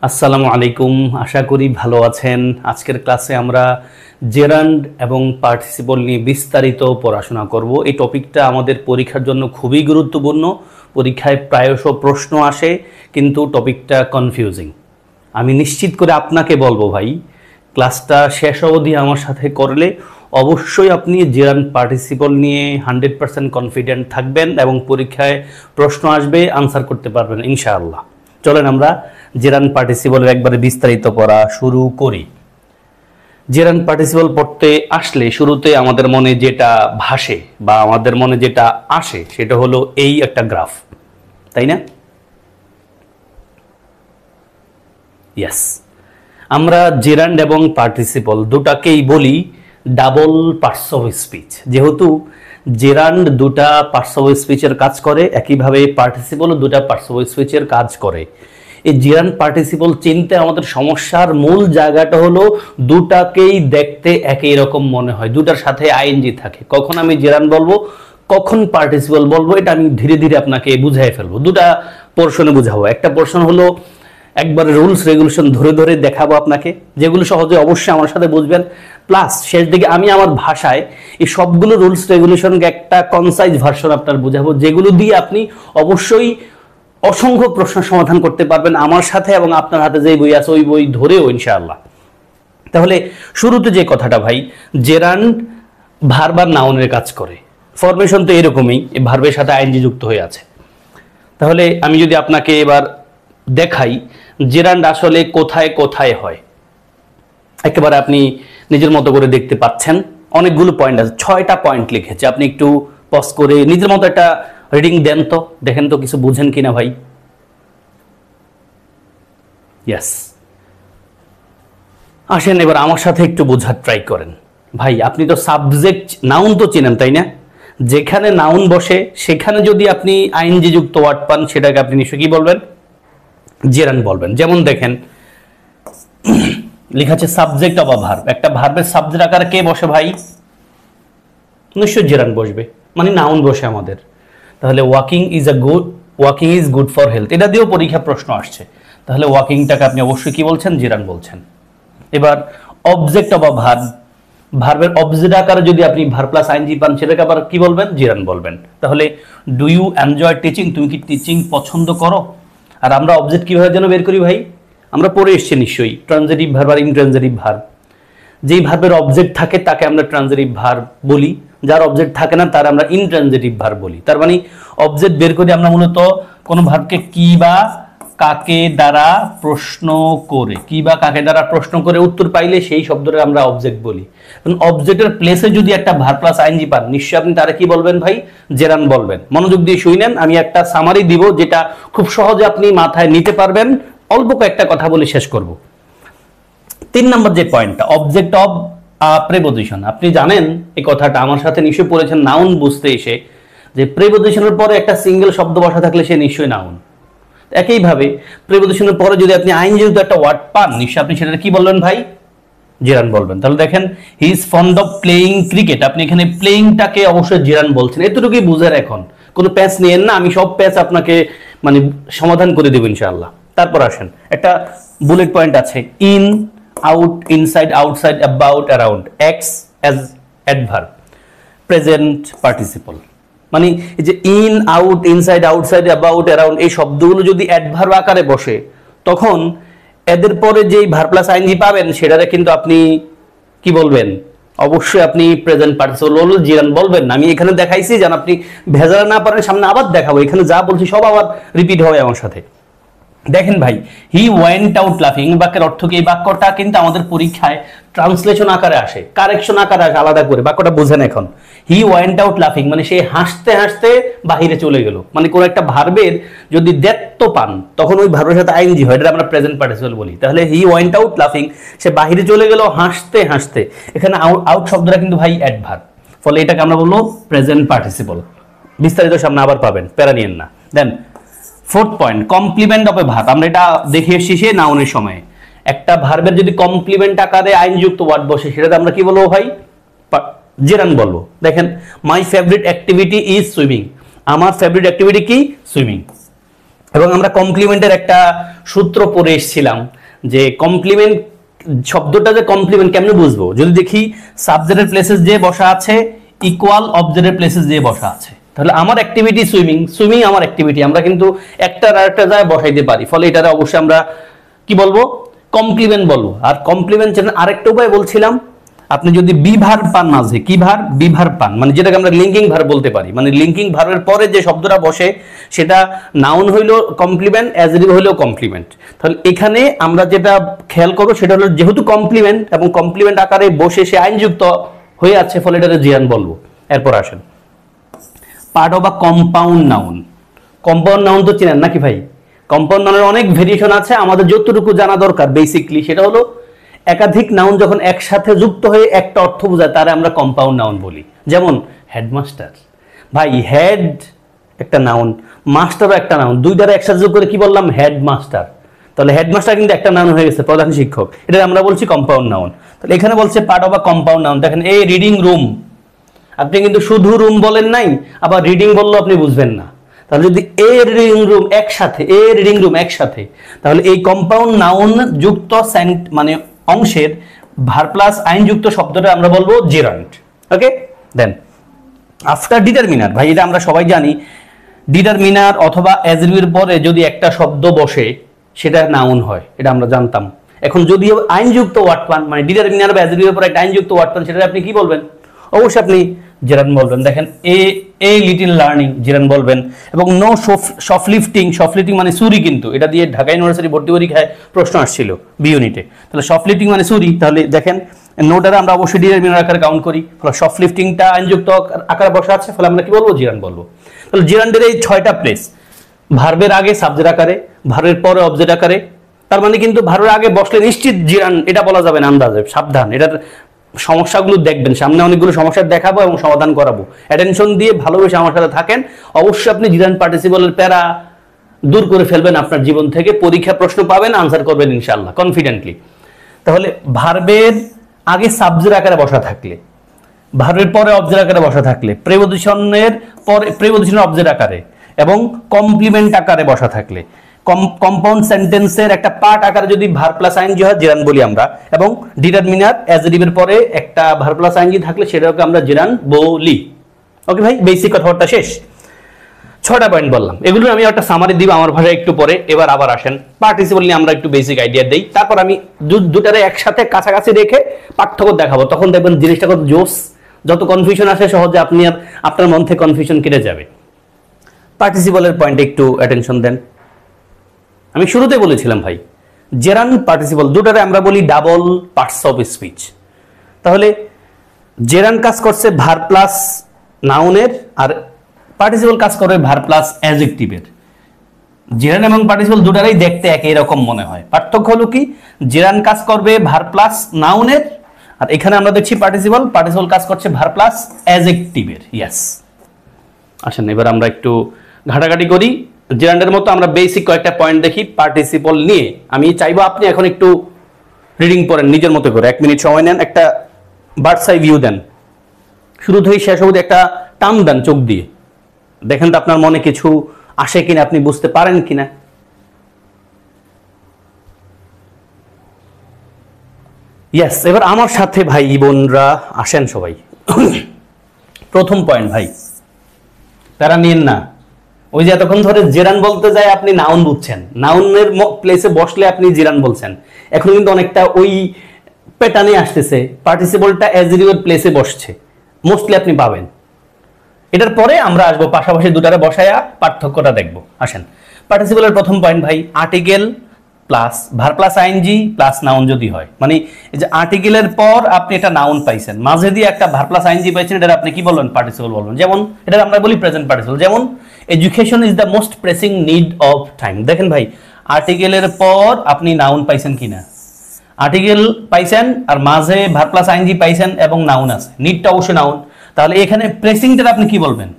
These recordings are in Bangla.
আসসালামু আলাইকুম, আশা করি ভালো আছেন। আজকের ক্লাসে আমরা জেরান্ড এবং পার্টিসিপল নিয়ে বিস্তারিত পড়াশোনা করব। এই টপিকটা আমাদের পরীক্ষার জন্য খুবই গুরুত্বপূর্ণ। পরীক্ষায় প্রায়শ প্রশ্ন আসে, কিন্তু টপিকটা কনফিউজিং। আমি নিশ্চিত করে আপনাকে বলবো ভাই, ক্লাসটা শেষ অবধি আমার সাথে করলে অবশ্যই আপনি জেরান্ড পার্টিসিপল নিয়ে 100% কনফিডেন্ট থাকবেন এবং পরীক্ষায় প্রশ্ন আসবে আনসার করতে পারবেন ইনশাআল্লাহ। চলেন আমরা জেরান্ড পার্টিসিপলের একবারে বিস্তারিত পড়া শুরু করি। জেরান্ড পার্টিসিপল পড়তে আসলে শুরুতে আমাদের মনে যেটা ভাসে বা আমাদের মনে যেটা আসে সেটা হলো এই একটা গ্রাফ, তাই না? ইয়েস, আমরা জেরান্ড এবং পার্টিসিপল দুটাকেই বলি ডাবল পার্টস অফ স্পিচ। যেহেতু জেরান্ড দুটা পার্টস অফ স্পিচের কাজ করে, একইভাবে পার্টিসিপলও দুটা পার্টস অফ স্পিচের কাজ করে। এই জেরান্ড পার্টিসিপল চিনতে আমাদের সমস্যার মূল জায়গাটা হলো দুটাকেই দেখতে একই রকম মনে হয়, দুটার সাথে আইএনজি থাকে। কখন আমি জেরান্ড বলবো, কখন পার্টিসিপল বলবো, এটা আমি ধীরে ধীরে আপনাকে বুঝাই ফেলবো। দুটা পোর্শনে বুঝাবো। একটা পোর্শন হলো একবার রুলস রেগুলেশন ধরে ধরে দেখাবো আপনাকে, যেগুলো সহজে অবশ্যই আমার সাথে বুঝবেন। প্লাস শেষ দিকে আমি আমার ভাষায় এই সবগুলো রুলস রেগুলেশনকে একটা কনসাইজ ভার্সন আপনার বুঝাবো, যেগুলো দিয়ে আপনি অবশ্যই অসংখ্য প্রশ্ন সমাধান করতে পারবেন আমার সাথে, এবং আপনার হাতে যে বই আছে ওই বই ধরেও ইনশাআল্লাহ। তাহলে শুরুতে যে কথাটা ভাই, জেরান্ড ভার্ব আর নাউনের কাজ করে। ফরমেশন তো এরকমই, এই ভার্বের সাথে আইএনজি যুক্ত হয়ে আছে। তাহলে আমি যদি আপনাকে এবার দেখাই জেরান্ড আসলে কোথায় কোথায় হয়, একেবারে আপনি নিজের মতো করে দেখতে পাচ্ছেন। অনেকগুলো পয়েন্ট আছে, 6টা পয়েন্ট লিখেছে। আপনি একটু পজ করে নিজের মতো একটা রিডিং দেন তো, দেখেন তো কিছু বুঝেন কিনা ভাই। ইয়েস, আসেন এবার আমার সাথে একটু বোঝার ট্রাই করেন। ভাই আপনি তো সাবজেক্ট নাউন তো চেনেন, তাই না? যেখানে নাউন বসে সেখানে যদি আপনি আইএনজি যুক্ত ওয়ার্ড পান, সেটাকে আপনি নিশ্চয়ই কি বলবেন? জেরান্ড বলবেন। যেমন দেখেন লেখা আছে সাবজেক্ট অফ আ ভার্ব। একটা ভার্বের সাবজেক্ট আকারে কে বসে ভাই? নিশ্চয়ই জেরান্ড বসবে, মানে নাউন বসে আমাদের। তাহলে walking is good for health, এটা দিয়েও পরীক্ষা প্রশ্ন আসছে। তাহলে ওয়াকিংটাকে আপনি অবশ্যই কি বলছেন? জেরান্ড বলছেন। এবার অবজেক্ট অফ আ ভার্ব, ভার্বের অবজেক্ট আকারে যদি আপনি ভার্ব প্লাস আইএনজি পান, সেটাকে আবার কি বলবেন? জেরান্ড বলবেন। তাহলে ডু ইউ এনজয় টিচিং, তুমি কি টিচিং পছন্দ করো? আর আমরা অবজেক্ট কিভাবে যেন বের করি ভাই? আমরা পড়ে এসছি নিশ্চয়ই, ট্রানজিটিভ ভার্ব আর ইনট্রানজিটিভ ভার্ব। যেই ভার্বের অবজেক্ট থাকে তাকে আমরা ট্রানজিটিভ ভার্ব বলি, যার অবজেক্ট থাকে না তার আমরা ইনট্রানজিটিভ ভার্ব বলি। তার মানে অবজেক্ট বের করি আমরা মূলত কোন ভার্বকে কি বা কাকে দ্বারা প্রশ্ন করে, কি বা কাকে দ্বারা প্রশ্ন করে উত্তর পাইলে সেই শব্দটা আমরা অবজেক্ট বলি। অবজেক্টের প্লেসে যদি একটা ভার্ব প্লাস আইএনজি পান, নিশ্চয়ই আপনি তারা কি বলবেন ভাই? জেরান্ড বলবেন। মনোযোগ দিয়ে শুনেন, আমি একটা সামারি দিব যেটা খুব সহজে আপনি মাথায় নিতে পারবেন। অল্প কয়েকটা কথা বলে শেষ করব। 3 নম্বর যে পয়েন্টটা, অবজেক্ট অফ প্রেপোজিশন। আপনি জানেন এই কথাটা, আমার সাথে নিশ্চয়ই পড়েছেন নাউন বুঝতে এসে, যে প্রেপোজিশনের পরে একটা সিঙ্গেল শব্দ বসা থাকলে সে নিশ্চয়ই নাউন। একইভাবে প্রেপোজিশনের পরে যদি আপনি আইনজীবী একটা ওয়ার্ড পান, নিশ্চয়ই আপনি সেটা কি বলবেন ভাই? জেরান্ড বলবেন। তাহলে দেখেন he is fond of playing cricket, আপনি এখানে প্লেইংটাকে অবশ্যই জেরান্ড বলছেন। এতটুকুই বুঝেন। এখন কোনো প্যাচ নিয়েন না, আমি সব প্যাচ আপনাকে মানে সমাধান করে দেব ইনশাআল্লাহ। তারপর আসেন, একটা বুলেট পয়েন্ট আছে, in, out, inside, outside, about, around, x as adverb, present participle. মানে এই যে in, out, inside, outside, about, around, এই শব্দগুলো যদি অ্যাডভার্ব আকারে বসে, তখন এদের পরে যেই ভার্ব প্লাস আইএনজি পাবেন সেটারে কিন্তু আপনি কি বলবেন? অবশ্যই আপনি প্রেজেন্ট পার্টিসিপল বলবেন, জেরান্ড বলবেন না। আমি এখানে দেখাইছি যেন আপনি ভেজাল না পারেন, সামনে আবার দেখাবো। এখানে যা বলছি সব আবার রিপিট হবে আমার সাথে। দেখেন ভাই, হি ওয়েন্ট আউট লাফিং, বাক্যের অর্থ কি? এই বাক্যটা কিন্তু আমাদের পরীক্ষায় ট্রান্সলেশন আকারে আসে, কারেকশন আকারে আসে আলাদা করে। বাক্যটা বুঝেন এখন। হি ওয়েন্ট আউট লাফিং মানে সে হাসতে হাসতে বাহিরে চলে গেল। মানে কোন একটা ভার্বের যদি দ্ব্যর্থ পান, তখন ওই ভার্বের সাথে আইএনজি হয়, এটা আমরা প্রেজেন্ট পার্টিসিপল বলি। তাহলে হি ওয়েন্ট আউট লাফিং, সে বাহিরে চলে গেল হাসতে হাসতে। এখানে আউট শব্দটা কিন্তু ভাই অ্যাডভার্ব, ফলে এটাকে আমরা বলবো প্রেজেন্ট পার্টিসিপল। বিস্তারিত সামনে আবার পাবেন, প্যারা নিয়েন না। Then 4th point, complement of a verb. আমরা এটা দেখে এসেছি সে নাউনের সময়। একটা ভার্বের যদি কমপ্লিমেন্ট আকারে আইনযুক্ত ওয়ার্ড বসে, সেটাতে আমরা কি বলবো ভাই? জেরান্ড বলবো। দেখেন, my favourite activity is swimming, আমার ফেভারিট অ্যাক্টিভিটি কি? সুইমিং। এবং আমরা কমপ্লিমেন্টের একটা সূত্র পড়ে এসেছিলাম যে কমপ্লিমেন্ট শব্দটা যে কমপ্লিমেন্ট কেমনে বুঝবো, যদি দেখি সাবজেক্টের প্লেসেস যে বসা আছে ইকুয়াল অবজেক্টের প্লেসেস যে বসা আছে, তাহলে আমার অ্যাক্টিভিটি সুইমিং আমার অ্যাক্টিভিটি আমরা কিন্তু একটা আর একটা জায়গায় বসাইতে পারি, ফলে এটারে অবশ্যই আমরা কি বলবো, কমপ্লিমেন্ট বলবো। আর কমপ্লিমেন্ট আরেকটা উপায় বলছিলাম, আপনি যদি বিভার পান মাঝে, কি ভার, বিভার পান, মানে যেটাকে আমরা লিঙ্কিং ভার বলতে পারি, মানে লিঙ্কিং ভার্বের পরে যে শব্দটা বসে সেটা নাউন হইলো কমপ্লিমেন্ট, অ্যাডজেক্টিভ হইলো কমপ্লিমেন্ট। তাহলে এখানে আমরা যেটা খেয়াল করবো সেটা হলো যেহেতু কমপ্লিমেন্ট এবং কমপ্লিমেন্ট আকারে বসে সে আইনযুক্ত হয়ে আছে, ফলে এটাকে জিরান বলবো। এরপর আসেন part of a compound noun. Compound noun তো চিনেন নাকি ভাই? কম্পাউন্ড নাউনের অনেক ভেরিয়েশন আছে, আমাদের যতটুকু জানা দরকার বেসিকলি সেটা হলো একাধিক নাউন যখন একসাথে যুক্ত হয়ে একটা অর্থ বোঝায় তারে আমরা কম্পাউন্ড নাউন বলি। যেমন হেডমাস্টার, ভাই হেড একটা নাউন, মাস্টারও একটা নাউন, দুই দ্বারা একসাথে যোগ করে কি বললাম, হেডমাস্টার। তাহলে হেডমাস্টার কিন্তু একটা নাউন হয়ে গেছে, প্রধান শিক্ষক, এটা আমরা বলছি কম্পাউন্ড নাউন। তাহলে এখানে বলছে part of a compound noun. দেখেন এই রিডিং রুম, আপনি কিন্তু শুধু রুম বলেন নাই, আবার রিডিং বললেও আপনি বুঝবেন না। তাহলে যদি এ রিডিং রুম একসাথে, এ রিডিং রুম একসাথে, তাহলে এই কম্পাউন্ড নাউন যুক্ত মানে অংশের ভার প্লাস আইনযুক্ত শব্দটা আমরা বলবো জেরান্ড। ওকে, দেন আফটার ডিটারমিনার, ভাই এটা আমরা সবাই জানি, ডিটারমিনার অথবা অ্যাডজেক্টিভের পরে যদি একটা শব্দ বসে সেটা নাউন হয়, এটা আমরা জানতাম। এখন যদি আইনযুক্ত ওয়ার্ড পান, মানে ডিটারমিনার বা অ্যাডজেক্টিভের পরে একটা আইনযুক্ত ওয়ার্ড পান, সেটা আপনি কি বলবেন? অবশ্যই আপনি জেরান বলবেন। দেখেন এ লিটল লার্নিং, জেরান বলবেন। এবং নো শপলিফটিং, শপলিফটিং মানে চুরি, কিন্তু এটা দিয়ে ঢাকা ইউনিভার্সিটি ভর্তি পরীক্ষায় প্রশ্ন আসছিল বি ইউনিটে। তাহলে শপলিফটিং মানে চুরি, তাহলে দেখেন নোটারে আমরা অবশ্যই ডিটারমিনার আকারে কাউন্ট করি, ফলে শপলিফটিংটা আইনযুক্ত আকারে বসা আছে, ফলে আমরা কি বলবো, জিরান বলবো। তাহলে জিরানদের এই 6টা প্লেস, ভার্বের আগে সাবজেক্ট আকারে, ভার্বের পরে অবজেক্ট আকারে, তার মানে কিন্তু ভার্বের আগে বসলে নিশ্চিত জিরান, এটা বলা যাবে না, আন্দাজে সাবধান। এটার সমস্যাগুলো দেখবেন, সামনে অনেকগুলো সমস্যা দেখাবো এবং সমাধান করাবো। অ্যাটেনশন দিয়ে ভালোবেসে আমার সাথে থাকেন, অবশ্যই আপনি জিরান পার্টিসিপলের প্যারা দূর করে ফেলবেন আপনার জীবন থেকে, পরীক্ষা প্রশ্ন পাবেন, আনসার করবেন ইনশাআল্লাহ কনফিডেন্টলি। তাহলে ভার্বের আগে সাবজেক্ট আকারে বসা থাকলে, ভার্বের পরে অবজেক্ট আকারে বসা থাকলে, প্রিপোজিশনের পরে প্রিপোজিশনের অবজেক্ট আকারে এবং কমপ্লিমেন্ট আকারে বসা থাকলে, কম্পাউন্ড সেন্টেন্সের একটা পার্ট আকারে যদি ভার প্লাস আইএনজি হয় জিরান বলি আমরা, এবং ডিটারমিনার অ্যাডজেক্টিভের পরে একটা ভার প্লাস আইএনজি থাকলে সেটাকে আমরা জিরান বলি। ওকে ভাই, বেসিক কথাবার্তা শেষ। 6টা পয়েন্ট বললাম, এগুলো আমি একটা সামারি দিব আমার ভাষায় একটু পরে। এবার আবার আসেন পার্টিসিপল নিয়ে আমরা একটু বেসিক আইডিয়া দেই, তারপর আমি দুটারে একসাথে কাছাকাছি রেখে পার্থক্য দেখাবো, তখন দেখবেন জিনিসটা কত জোস। যত কনফিউশন আসে সহজে আপনি আপনার মন থেকে কনফিউশন কেটে যাবে। পার্টিসিপলের পয়েন্টে একটু অ্যাটেনশন দেন। আমি শুরুতে বলেছিলাম ভাই, জেরান পার্টিসিপল দুটারে আমরা বলি ডাবল পার্টস অফ স্পিচ। তাহলে জেরান কাজ করছে ভার প্লাস নাউনের, আর পার্টিসিপল কাজ করবে ভার প্লাস অ্যাডজেক্টিভের। জেরান এবং পার্টিসিপল দুটারই দেখতে একই রকম মনে হয়, পার্থক্য হলো কি, জেরান কাজ করবে ভার প্লাস নাউনের, আর এখানে আমরা দেখছি পার্টিসিপল কাজ করছে ভার প্লাস অ্যাডজেক্টিভের। ইয়েস, আসেন এবার আমরা একটু ঘাটাঘাটি করি। জেরান্ডের মতো আমরা বেসিক কয়েকটা পয়েন্ট দেখি পার্টিসিপল নিয়ে। আমি চাইবো আপনি এখন একটু রিডিং পড়েন নিজের মতো করে, 1 মিনিট সময় নেন, একটা বার্ডস আই ভিউ দেন, শুরু থেকে শেষ অবধি একটা টান দেন চোখ দিয়ে, দেখেন তো আপনার মনে কিছু আসে কিনা, আপনি বুঝতে পারেন কিনা। ইয়েস, এবার আমার সাথে ভাই বোনরা আসেন সবাই। প্রথম পয়েন্ট ভাই, তারা নিয়েন না, ওই যে এতক্ষণ ধরে জেরান বলতে যায় আপনি নাউন বুঝছেন, নাউনের প্লেসে বসলে আপনি জিরান বলছেন, এখন কিন্তু অনেকটা ওই প্যাটার্নে আসতেছে, পার্টিসিপলটা অ্যাডজেক্টিভের প্লেসে বসছে, মোস্টলি আপনি পাবেন। এটার পরে আমরা আসবো পাশাপাশি দুটারে বসায়া পার্থক্যটা দেখবো। আসেন পার্টিসিপলের প্রথম পয়েন্ট ভাই, article plus verb plus ING plus noun যদি হয়, মানে এই যে আর্টিকেলের পর আপনি একটা নাউন পাইছেন, মাঝে দিয়ে একটা ভার প্লাস আইএনজি পাইছেন, এটা আপনি কি বলবেন, পার্টিসিপল বলবেন। যেমন এটা আমরা বলি প্রেজেন্ট পার্টিসিপল, যেমন education is the most pressing need of time. দেখেন ভাই, আর্টিকেলের পর আপনি নাউন পাইছেন কিনা, আর্টিকেল পাইছেন আর মাঝে ভার প্লাস আইএনজি পাইছেন এবং নাউন আছে, নিডটা অবশ্যই নাউন, তাহলে এখানে প্রেসিংটা আপনি কি বলবেন,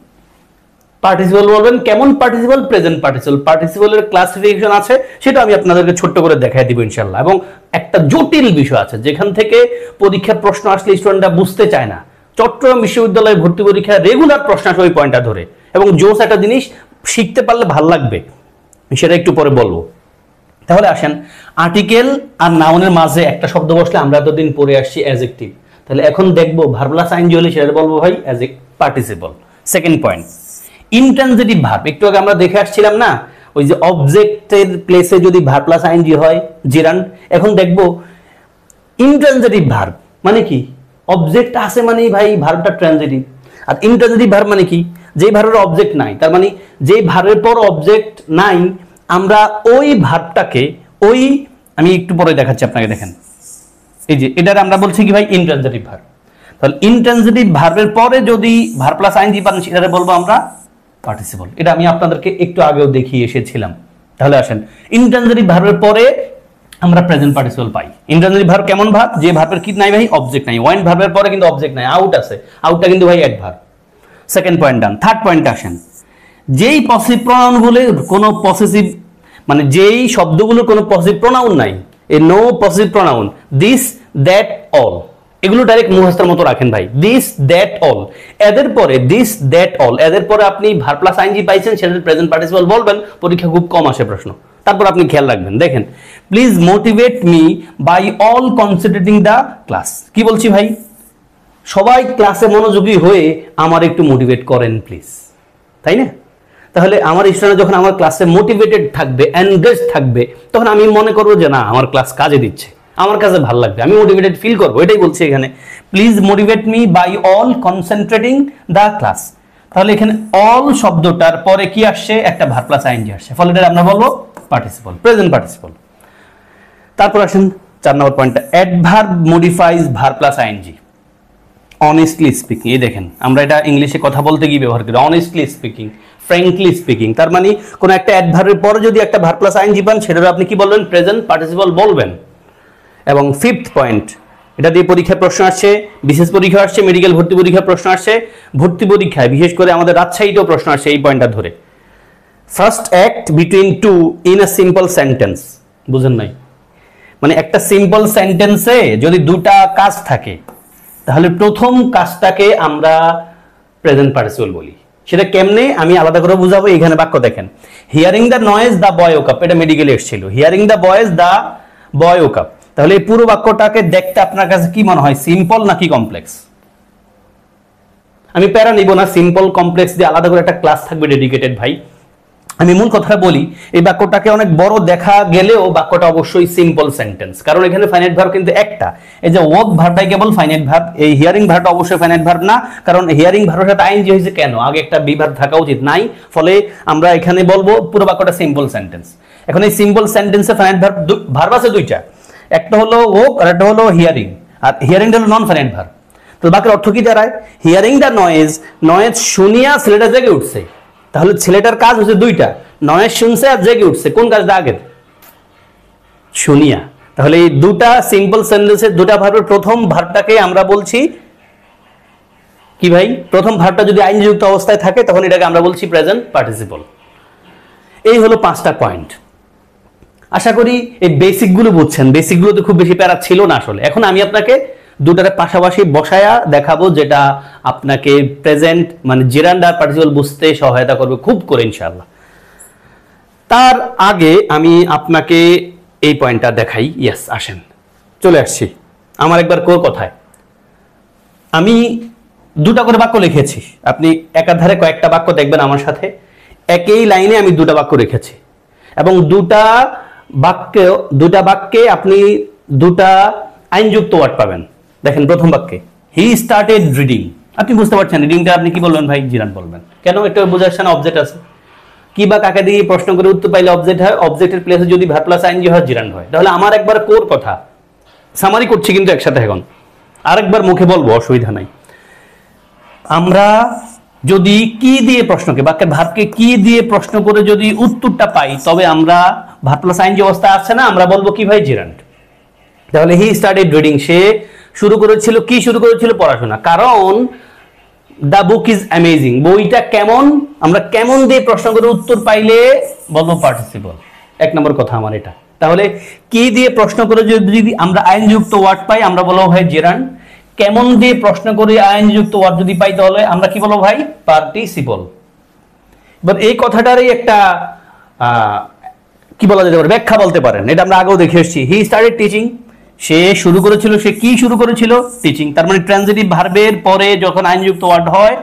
পার্টিসিপল বলবেন। কেমন পার্টিসিপল, প্রেজেন্ট পার্টিসিপল। পার্টিসিপলের ক্লাসিফিকেশন আছে, সেটা আমি আপনাদেরকে ছোট্ট করে দেখাই দিব ইনশাআল্লাহ। এবং একটা জটিল বিষয় আছে যেখান থেকে পরীক্ষার প্রশ্ন আসলে স্টুডেন্টরা বুঝতে চায় না, চট্টগ্রাম বিশ্ববিদ্যালয়ে ভর্তি পরীক্ষা রেগুলার প্রশ্ন আসে ওই পয়েন্টটা ধরে, এবং জোস একটা জিনিস শিখতে পারলে ভাল লাগবে সেটা একটু পরে বলবো। তাহলে আসেন, আর্টিকেল আর নাউনের মাঝে একটা শব্দ বসলে আমরা এতদিন পড়ে আসছি অ্যাডজেক্টিভ, তাহলে এখন দেখবো ভার্ব প্লাস আইএনজি হলে সেটা বলবো ভাই participle. Second point, intransitive verb. একটু আগে আমরা দেখে আসছিলাম না, ওই যে অবজেক্টের প্লেসে যদি ভার্ব প্লাস আইএনজি হয় জেরান্ড। এখন দেখবো ইনট্রানজিটিভ ভার্ব মানে কি, অবজেক্ট আছে মানেই ভাই ভার্বটা ট্রানজিটিভ। আর ইনট্রানজিটিভ ভার্ব মানে কি, যে ভার্বের অবজেক্ট নাই, তার মানে যে ভার্বের পর অবজেক্ট নাই আমরা ওই ভার্বটাকে ওই, আমি একটু পরে দেখাচ্ছি আপনাকে, দেখেন এই যে এটার আমরা বলছি কি ভাই ইনট্রানজিটিভ ভার্ব। তাহলে ইনট্রানজিটিভ ভার্বের পরে যদি ভার্ব প্লাস আইএনজি পান সেটারে বলবো আমরা পার্টিসিপল। এটা আমি আপনাদেরকে একটু আগেও দেখিয়ে এসেছিলাম। তাহলে আসেন, ইনট্রানজিটিভ ভার্বের পরে আমরা প্রেজেন্ট পার্টিসিপল পাই। ইনট্রানজিটিভ ভার্ব কেমন ভার্ব, যে ভার্বের কি নাই ভাই, অবজেক্ট নাই। ওয়ান ভার্বের পরে কিন্তু অবজেক্ট নাই, আউট আছে, আউটটা কিন্তু ভাই অ্যাডভার্ব। সেকেন্ড পয়েন্ট ডান। থার্ড পয়েন্ট আসেন, যেই পসিভ প্রনাউন বলে কোনো পসেসিভ, মানে যেই শব্দগুলোর কোনো পসিভ প্রনাউন নাই, a no passive pronoun, this that all, এগুলো ডাইরেক্ট মুখস্থের মতো রাখেন ভাই। দিস দ্যাট অল, এদের পরে দিস দ্যাট অল, এদের পরে আপনি ভার্ব প্লাস আইএনজি পাইছেন, সেটা প্রেজেন্ট পার্টিসিপল বলবেন। পরীক্ষা খুব কম আসে প্রশ্ন। তারপর আপনি খেয়াল রাখবেন, দেখেন please motivate me by all concentrating the class. কি বলছি ভাই, সবাই ক্লাসে মনোযোগী হয়ে আমার একটু মোটিভেট করেন প্লিজ, তাই না? তাহলে আমার স্টুডেন্ট যখন আমার ক্লাসে মোটিভেটেড থাকবে, এনগেজ থাকবে, তখন আমি মনে করবো যে না আমার ক্লাস কাজে দিচ্ছে, আমার কাছে ভালো লাগবে, আমি মোটিভেটেড ফিল করবো। এটাই বলছি এখানে, please motivate me by all concentrating the class. তাহলে এখানে অল শব্দটার পরে কি আসছে, একটা ভার্ব প্লাস আইএনজি আসছে, ফলে এটা আমরা বলবো পার্টিসিপল, প্রেজেন্ট পার্টিসিপল। তারপর আসেন 4 নম্বর পয়েন্টটা, adverb modifies verb plus ING. Honestly speaking, এই দেখেন আমরা এটা ইংলিশে কথা বলতে গিয়ে ব্যবহার করি, অনেস্টলি স্পিকিং, ফ্র্যাঙ্কলি স্পিকিং। তার মানে কোন একটা অ্যাডভার্বের পরে যদি একটা ভার্ব প্লাস আইএনজি পান, সেটার আপনি কি বলবেন, প্রেজেন্ট পার্টিসিপল বলবেন। এবং ফিফথ পয়েন্ট, এটা দিয়ে পরীক্ষায় প্রশ্ন আসছে, বিশেষ পরীক্ষা আসছে, মেডিকেল ভর্তি পরীক্ষায় প্রশ্ন আসছে, ভর্তি পরীক্ষায় বিশেষ করে আমাদের রাজশাহীতেও প্রশ্ন আসছে এই পয়েন্টটা ধরে। First act between two in a simple sentence. বুঝেন নাই, মানে একটা সিম্পল সেন্টেন্সে যদি দুটা কাজ থাকে, তাহলে প্রথম কাজটাকে আমরা প্রেজেন্ট পার্টিসিপল বলি। সেটা কেমনে আমি আলাদা করে বুঝাবো। এখানে বাক্য দেখেন, hearing the noise the boy woke up, এটা মেডিকেলে এসেছিল, hearing the voice the boy woke up. তাহলে এই পুরো বাক্যটাকে দেখতে আপনার কাছে কি মনে হয়, সিম্পল নাকি কমপ্লেক্স? আমি প্যারা নিব না, সিম্পল কমপ্লেক্স দিয়ে আলাদা করে একটা ক্লাস থাকবে ডেডিকেটেড ভাই। আমি মূল কথা বলি, এই বাক্যটাকে অনেক বড় দেখা গেলেও বাক্যটা অবশ্যই সিম্পল সেন্টেন্স, কারণ এখানে ফাইনাইট ভার্ব কিন্তু একটা। এই যে ওয়াক ভার্বটাই কেবল ফাইনাইট ভার্ব, এই হিয়ারিং ভার্বটা অবশ্যই ফাইনাইট ভার্ব না, কারণ হিয়ারিং ভার্বের সাথে আইএনজি হয়েছে কেন, আগে একটা বি ভার্ব থাকা উচিত নাই, ফলে আমরা এখানে বলবো পুরো বাক্যটা সিম্পল সেন্টেন্স। এখন এই সিম্পল সেন্টেন্সে ফাইনাইট ভার্ব আছে দুইটা, একটা হলো ওয়াক আর একটা হলো হিয়ারিং, আর হিয়ারিংটা হলো নন ফাইনাইট ভার্ব। তো বাক্যের অর্থ কি দাঁড়ায়, হিয়ারিং দ্য নয়েজ, নয়েজ শুনিয়া ছেলেটা জেগে উঠছে। তাহলে ছেলেটার কাজ হচ্ছে দুইটা, নয়েজ শুনছে আর জেগে উঠছে, কোন কাজটা আগের, শুনিয়া। তাহলে এই দুটা সিম্পল সেন্টেন্সের দুটা ভার্বের প্রথম ভার্বটাকে আমরা বলছি কি ভাই, প্রথম ভার্বটা যদি আইনযুক্ত অবস্থায় থাকে তখন এটাকে আমরা বলছি প্রেজেন্ট পার্টিসিপল। এই হলো 5টা পয়েন্ট। আশা করি এই বেসিকগুলো বুঝছেন, বেসিকগুলোতে খুব বেশি প্যারা ছিল না আসলে। এখন আমি আপনাকে দুটার পাশাপাশি বসায়া দেখাবো, যেটা আপনাকে প্রেজেন্ট মানে জেরান্ড আর পার্টিসিপল বুঝতে সহায়তা করবে খুব করে ইনশাআল্লাহ। তার আগে আমি আপনাকে এই পয়েন্টটা দেখাই। ইয়েস, আসেন চলে আসছি আমার একবার কোর কথায়। আমি দুটা করে বাক্য লিখেছি, আপনি একাধারে কয়েকটা বাক্য দেখবেন আমার সাথে। একই লাইনে আমি দুটা বাক্য রেখেছি এবং দুটা বাক্যে আপনি দুটা আইনযুক্ত ওয়ার্ড পাবেন। দেখেন প্রথম বাক্যে হি স্টার্টেড রিডিং, আপনি বুঝতে পারছেন রিডিংটা আপনি কি বলবেন ভাই, জিরান্ড বলবেন। কেন, একটু বোঝাচ্ছে না, অবজেক্ট আছে, কি বা কাকে দিয়ে প্রশ্ন করে উত্তর পাইলে অবজেক্ট হয়, অবজেক্টের প্লেসে যদি ভার্ব প্লাস আইএনজি হয় জিরান্ড হয়। তাহলে আমার একবার কোর কথা সামারি করছি কিন্তু একসাথে, এখন আরেকবার মুখে বলবো, অসুবিধা নাই। আমরা যদি কি দিয়ে প্রশ্নকে, বাক্যের ভার্বকে কি দিয়ে প্রশ্ন করে যদি উত্তরটা পাই, তবে আমরা ভার্ব প্লাস আইএনজি অবস্থা আছে না, আমরা বলবো কি ভাই, জিরান্ড। তাহলে হি স্টার্টেড রিডিং, সে শুরু করেছিল, কি শুরু করেছিল, পড়াশোনা। কারণ দ্য বুক ইজ অ্যামেজিং, বইটা কেমন, আমরা কেমন দিয়ে প্রশ্ন করে উত্তর পাইলে বলবো পার্টিসিপল। 1 নম্বর কথা আমার এটা। তাহলে কি দিয়ে প্রশ্ন করে যদি আমরা আইনযুক্ত ওয়ার্ড পাই আমরা বলবো ভাই জেরান্ড, কেমন দিয়ে প্রশ্ন করে আইনযুক্ত ওয়ার্ড যদি পাই তাহলে আমরা কি বলবো ভাই, পার্টিসিপল। এবার এই কথাটারই একটা কি বলা যেতে পারে, ব্যাখ্যা বলতে পারেন। এটা আমরা আগেও দেখে এসেছি। হি স্টার্টেড টিচিং, সে শুরু করেছিল, সে কি শুরু করেছিল? টিচিং। তার মানে ট্রানজিটিভ ভার্বের পরে যখন আইনযুক্ত ওয়ার্ড হয়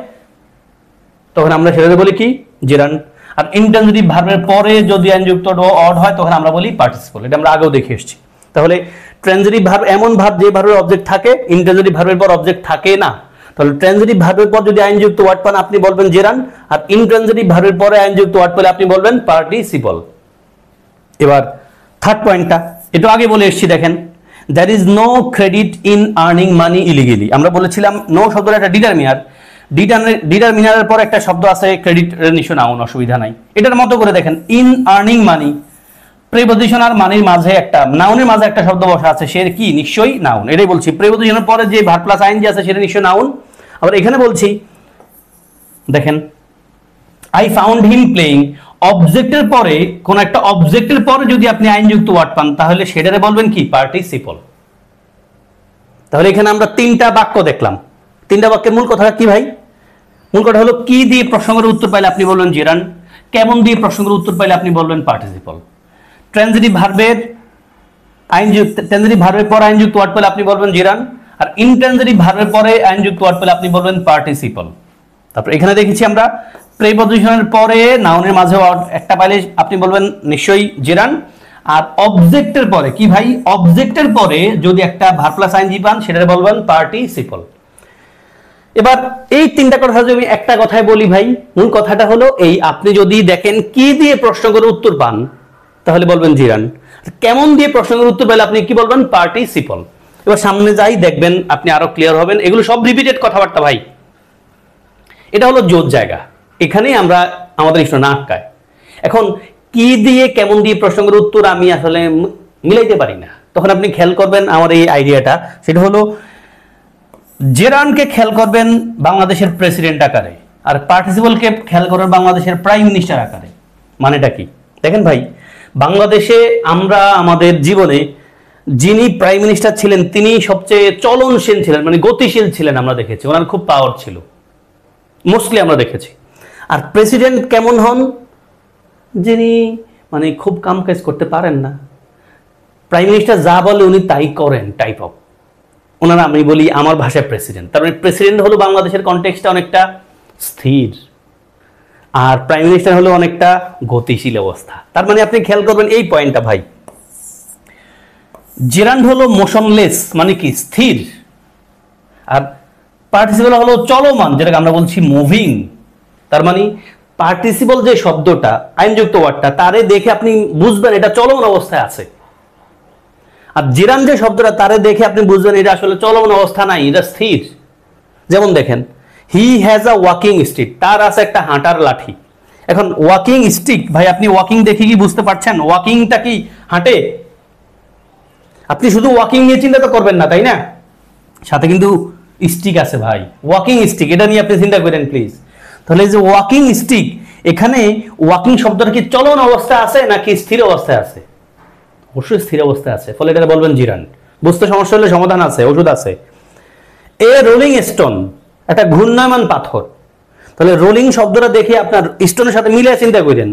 তখন আমরা সেটাকে বলি কি? জেরান্ড। আর ইনট্রানজিটিভ ভার্বের পরে যদি আইনযুক্ত ওয়ার্ড হয় তখন আমরা বলি পার্টিসিপল। এটা আমরা আগেও দেখে এসেছি। তাহলে ট্রানজিটিভ ভার্ব এমন ভার্ব যে ভার্বের অবজেক্ট থাকে, ইনট্রানজিটিভ ভার্বের পর অবজেক্ট থাকে না। তাহলে ট্রানজিটিভ ভার্বের পর যদি আইনযুক্ত ওয়ার্ড পান আপনি বলবেন জেরান্ড, আর ইনট্রানজিটিভ ভার্বের পরে আইনযুক্ত ওয়ার্ড পেলে আপনি বলবেন পার্টিসিপল। এবার থার্ড পয়েন্টটা, এটা আগে বলে এসেছি, দেখেন there is no credit in earning money illegally. আমরা বলেছিলাম নো শব্দটা একটা ডিটারমিনার, ডিটারমিনারের পর একটা শব্দ আছে ক্রেডিট, নিশ্চয় নাউন, অসুবিধা নাই। এটার মতো করে দেখেন ইন আর্নিং মানি, প্রিপজিশন আর মানির মাঝে একটা, নাউনের মাঝে একটা শব্দ বসা আছে, সে কি? নিশ্চয়ই নাউন। এটাই বলছি, প্রিপজিশনের পরে যে ভার্ব প্লাস আইএনজি আছে সেটা নিশ্চয়ই নাউন। আবার এখানে বলছি দেখেন আই ফাউন্ড হিম প্লেইং, অবজেক্টের পরে কোন একটা অবজেক্টের পরে যদি আপনি আইনযুক্ত ওয়ার্ড পান তাহলে সেটারে বলবেন কি? পার্টিসিপল। তাহলে এখানে আমরা তিনটা বাক্য দেখলাম। তিনটা বাক্যের মূল কথা কি ভাই? মূল কথা হলো কি দিয়ে প্রসঙ্গের উত্তর পাইলে আপনি বলবেন জেরান্ড, কেমন দিয়ে প্রসঙ্গের উত্তর পাইলে আপনি বলবেন পার্টিসিপল। ট্রানজিটিভ ভার্বের ট্রানজিটিভ ভার্বের পর আইনযুক্ত ওয়ার্ড পেলে আপনি বলবেন জেরান্ড, আর ইনট্রানজিটিভ ভার্বের পরে আইনযুক্ত ওয়ার্ড পেলে আপনি বলবেন পার্টিসিপল। তারপর এখানে দেখেছি আমরা প্রিপজিশনের পরে নাউনের মাঝে একটা পাইলে আপনি বলবেন নিশ্চয়ই জেরান্ড, আর অবজেক্টের পরে কি ভাই? অবজেক্টের পরে যদি একটা ভার্ব প্লাস আইএনজি পান সেটা বলবেন পার্টিসিপল। এবার এই তিনটা কথা যদি আমি একটা কথায় বলি ভাই, মূল কথাটা হলো এই, আপনি যদি দেখেন কি দিয়ে প্রশ্ন করে উত্তর পান তাহলে বলবেন জেরান্ড, কেমন দিয়ে প্রশ্ন করে উত্তর পেলে আপনি কি বলবেন? পার্টিসিপল। এবার সামনে যাই দেখবেন আপনি আরো ক্লিয়ার হবেন। এগুলো সব রিপিটেড কথাবার্তা ভাই। এটা হলো জোর জায়গা, এখানেই আমরা আমাদের ইস্যু না আটকায়। এখন কি দিয়ে কেমন দিয়ে প্রসঙ্গের উত্তর আমি আসলে মিলাইতে পারি না, তখন আপনি খেয়াল করবেন আমার এই আইডিয়াটা, সেটা হলো জেরান্ডকে খেয়াল করবেন বাংলাদেশের প্রেসিডেন্ট আকারে, আর পার্টিসিপলকে খেয়াল করবেন বাংলাদেশের প্রাইম মিনিস্টার আকারে। মানেটা কি? দেখেন ভাই, বাংলাদেশে আমরা আমাদের জীবনে যিনি প্রাইম মিনিস্টার ছিলেন তিনি সবচেয়ে চলনশীল ছিলেন, মানে গতিশীল ছিলেন। আমরা দেখেছি ওনার খুব পাওয়ার ছিল, মোস্টলি আমরা দেখেছি। আর প্রেসিডেন্ট কেমন হন? যিনি মানে খুব কাম কাজ করতে পারেন না, প্রাইম মিনিস্টার যা বলে উনি তাই করেন টাইপ অফ ওনারা, আমি বলি আমার ভাষায় প্রেসিডেন্ট। তার মানে প্রেসিডেন্ট হলো বাংলাদেশের কনটেক্সটে অনেকটা স্থির, আর প্রাইম মিনিস্টার হলো অনেকটা গতিশীল অবস্থা। তার মানে আপনি খেয়াল করবেন এই পয়েন্টটা ভাই, জেরান্ড হলো মোশনলেস, মানে কি? স্থির। আর পার্টিসিপল হলো চলমান, যেটাকে আমরা বলছি মুভিং। তার মানে পার্টিসিপল যে শব্দটা, আইনযুক্ত ওয়ার্ডটা, তারে দেখে আপনি বুঝবেন এটা চলমান অবস্থায় আছে। আর জেরান্ড যে শব্দটা, তারে দেখে আপনি বুঝবেন এটা আসলে চলমান অবস্থা নাই, এটা স্থির। যেমন দেখেন he has a walking stick, তার আছে একটা হাঁটার লাঠি। এখন ওয়াকিং স্টিক ভাই, আপনি ওয়াকিং দেখে কি বুঝতে পারছেন ওয়াকিংটা কি হাঁটে? আপনি শুধু ওয়াকিং নিয়ে চিন্তা তো করবেন না, তাই না? সাথে কিন্তু স্টিক আছে ভাই, ওয়াকিং স্টিক, এটা নিয়ে আপনি চিন্তা করেন প্লিজ। তাহলে এই যে ওয়াকিং স্টিক, এখানে ওয়াকিং শব্দটা কি চলমান অবস্থায় আছে নাকি স্থির অবস্থায় আছে? অবশ্যই স্থির অবস্থায় আছে, ফলে এটা বলবেন জেরান্ড। বুঝতে সমস্যা হলে সমাধান আছে, ওষুধ আছে। এ রোলিং স্টোন, একটা ঘূর্ণায়মান পাথর। তাহলে রোলিং শব্দটা দেখে আপনার স্টোনের সাথে মিলিয়ে চিন্তা করেন,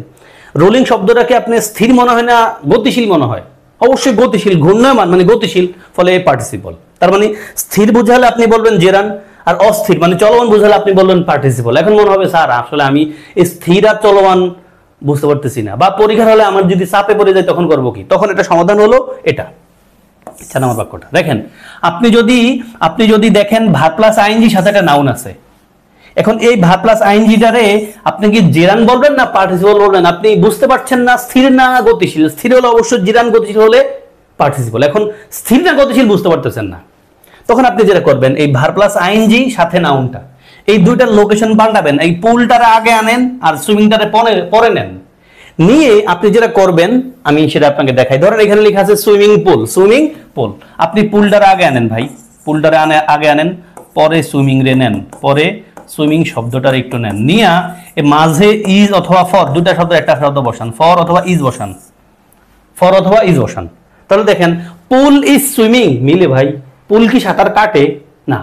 রোলিং শব্দটাকে আপনি স্থির মনে হয় না গতিশীল মনে হয়? অবশ্যই গতিশীল, ঘূর্ণায়মান মানে গতিশীল, ফলে পার্টিসিপল। তার মানে স্থির বুঝালে আপনি বলবেন জেরান্ড, আর অস্থির মানে চলমান বুঝালে আপনি বলবেন পার্টিসিপল। এখন মনে হবে স্যার আসলে আমি স্থির আর চলমান বুঝতে পারতেছি না, বা পরীক্ষা হলে আমার যদি চাপে পড়ে যায় তখন করবো কি? তখন এটা সমাধান হলো এটা। আচ্ছা, আমার বাক্যটা দেখেন, আপনি যদি দেখেন ভার্ব প্লাস আইএনজি সাথে একটা নাউন আছে। এখন এই ভার্ব প্লাস আইএনজিটারে আপনি কি জেরান্ড বলবেন না পার্টিসিপল বলবেন? আপনি বুঝতে পারছেন না স্থির না গতিশীল। স্থির হলে অবশ্যই জেরান্ড, গতিশীল হলে পার্টিসিপল। এখন স্থির না গতিশীল বুঝতে পারতেছেন না, তখন আপনি যেটা করবেন এই ভার্ব প্লাস আইএনজি সাথে নাউনটা, এই দুইটার লোকেশন পাল্টাবেন। এই পুলটারে আগে আনেন আর সুইমিংটারে পরে নেন। নিয়ে আপনি যেটা করবেন আমি সেটা আপনাকে দেখাই। ধরেন এখানে লেখা আছে সুইমিং পুল, সুইমিং পুল। আপনি পুলটারে আগে আনেন ভাই, পুলটারে আগে আনেন, পরে সুইমিং রে নেন, পরে সুইমিং শব্দটার একটু নেন, নিয়া মাঝে ইজ অথবা ফর দুটা শব্দ একটা শব্দ বসান, ফর অথবা ইজ বসান, ফর অথবা ইজ বসান। তাহলে দেখেন পুল ইজ সুইমিং মিলে ভাই। পুল কি সাঁতার কাটে? না।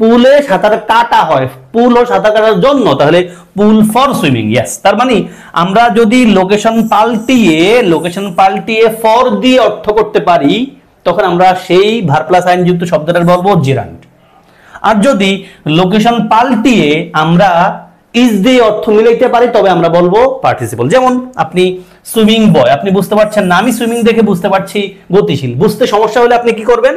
পুলে সাঁতার কাটা হয়, পুল ও সাঁতার কাটার জন্য, তাহলে পুল ফর সুইমিং। ইয়েস, তার মানে আমরা যদি লোকেশন পাল্টিয়ে ফর দিয়ে অর্থ করতে পারি, তখন আমরা সেই ভার্ব প্লাস আইএন যুক্ত শব্দটার বলবো জেরান্ড। আর যদি লোকেশন পাল্টিয়ে আমরা ইজ দিয়ে অর্থ মিলাইতে পারি, তবে আমরা বলবো পার্টিসিপল। যেমন আপনি সুইমিং বয়, আপনি বুঝতে পারছেন না, আমি সুইমিং দেখে বুঝতে পারছি গতিশীল। বুঝতে সমস্যা হলে আপনি কি করবেন,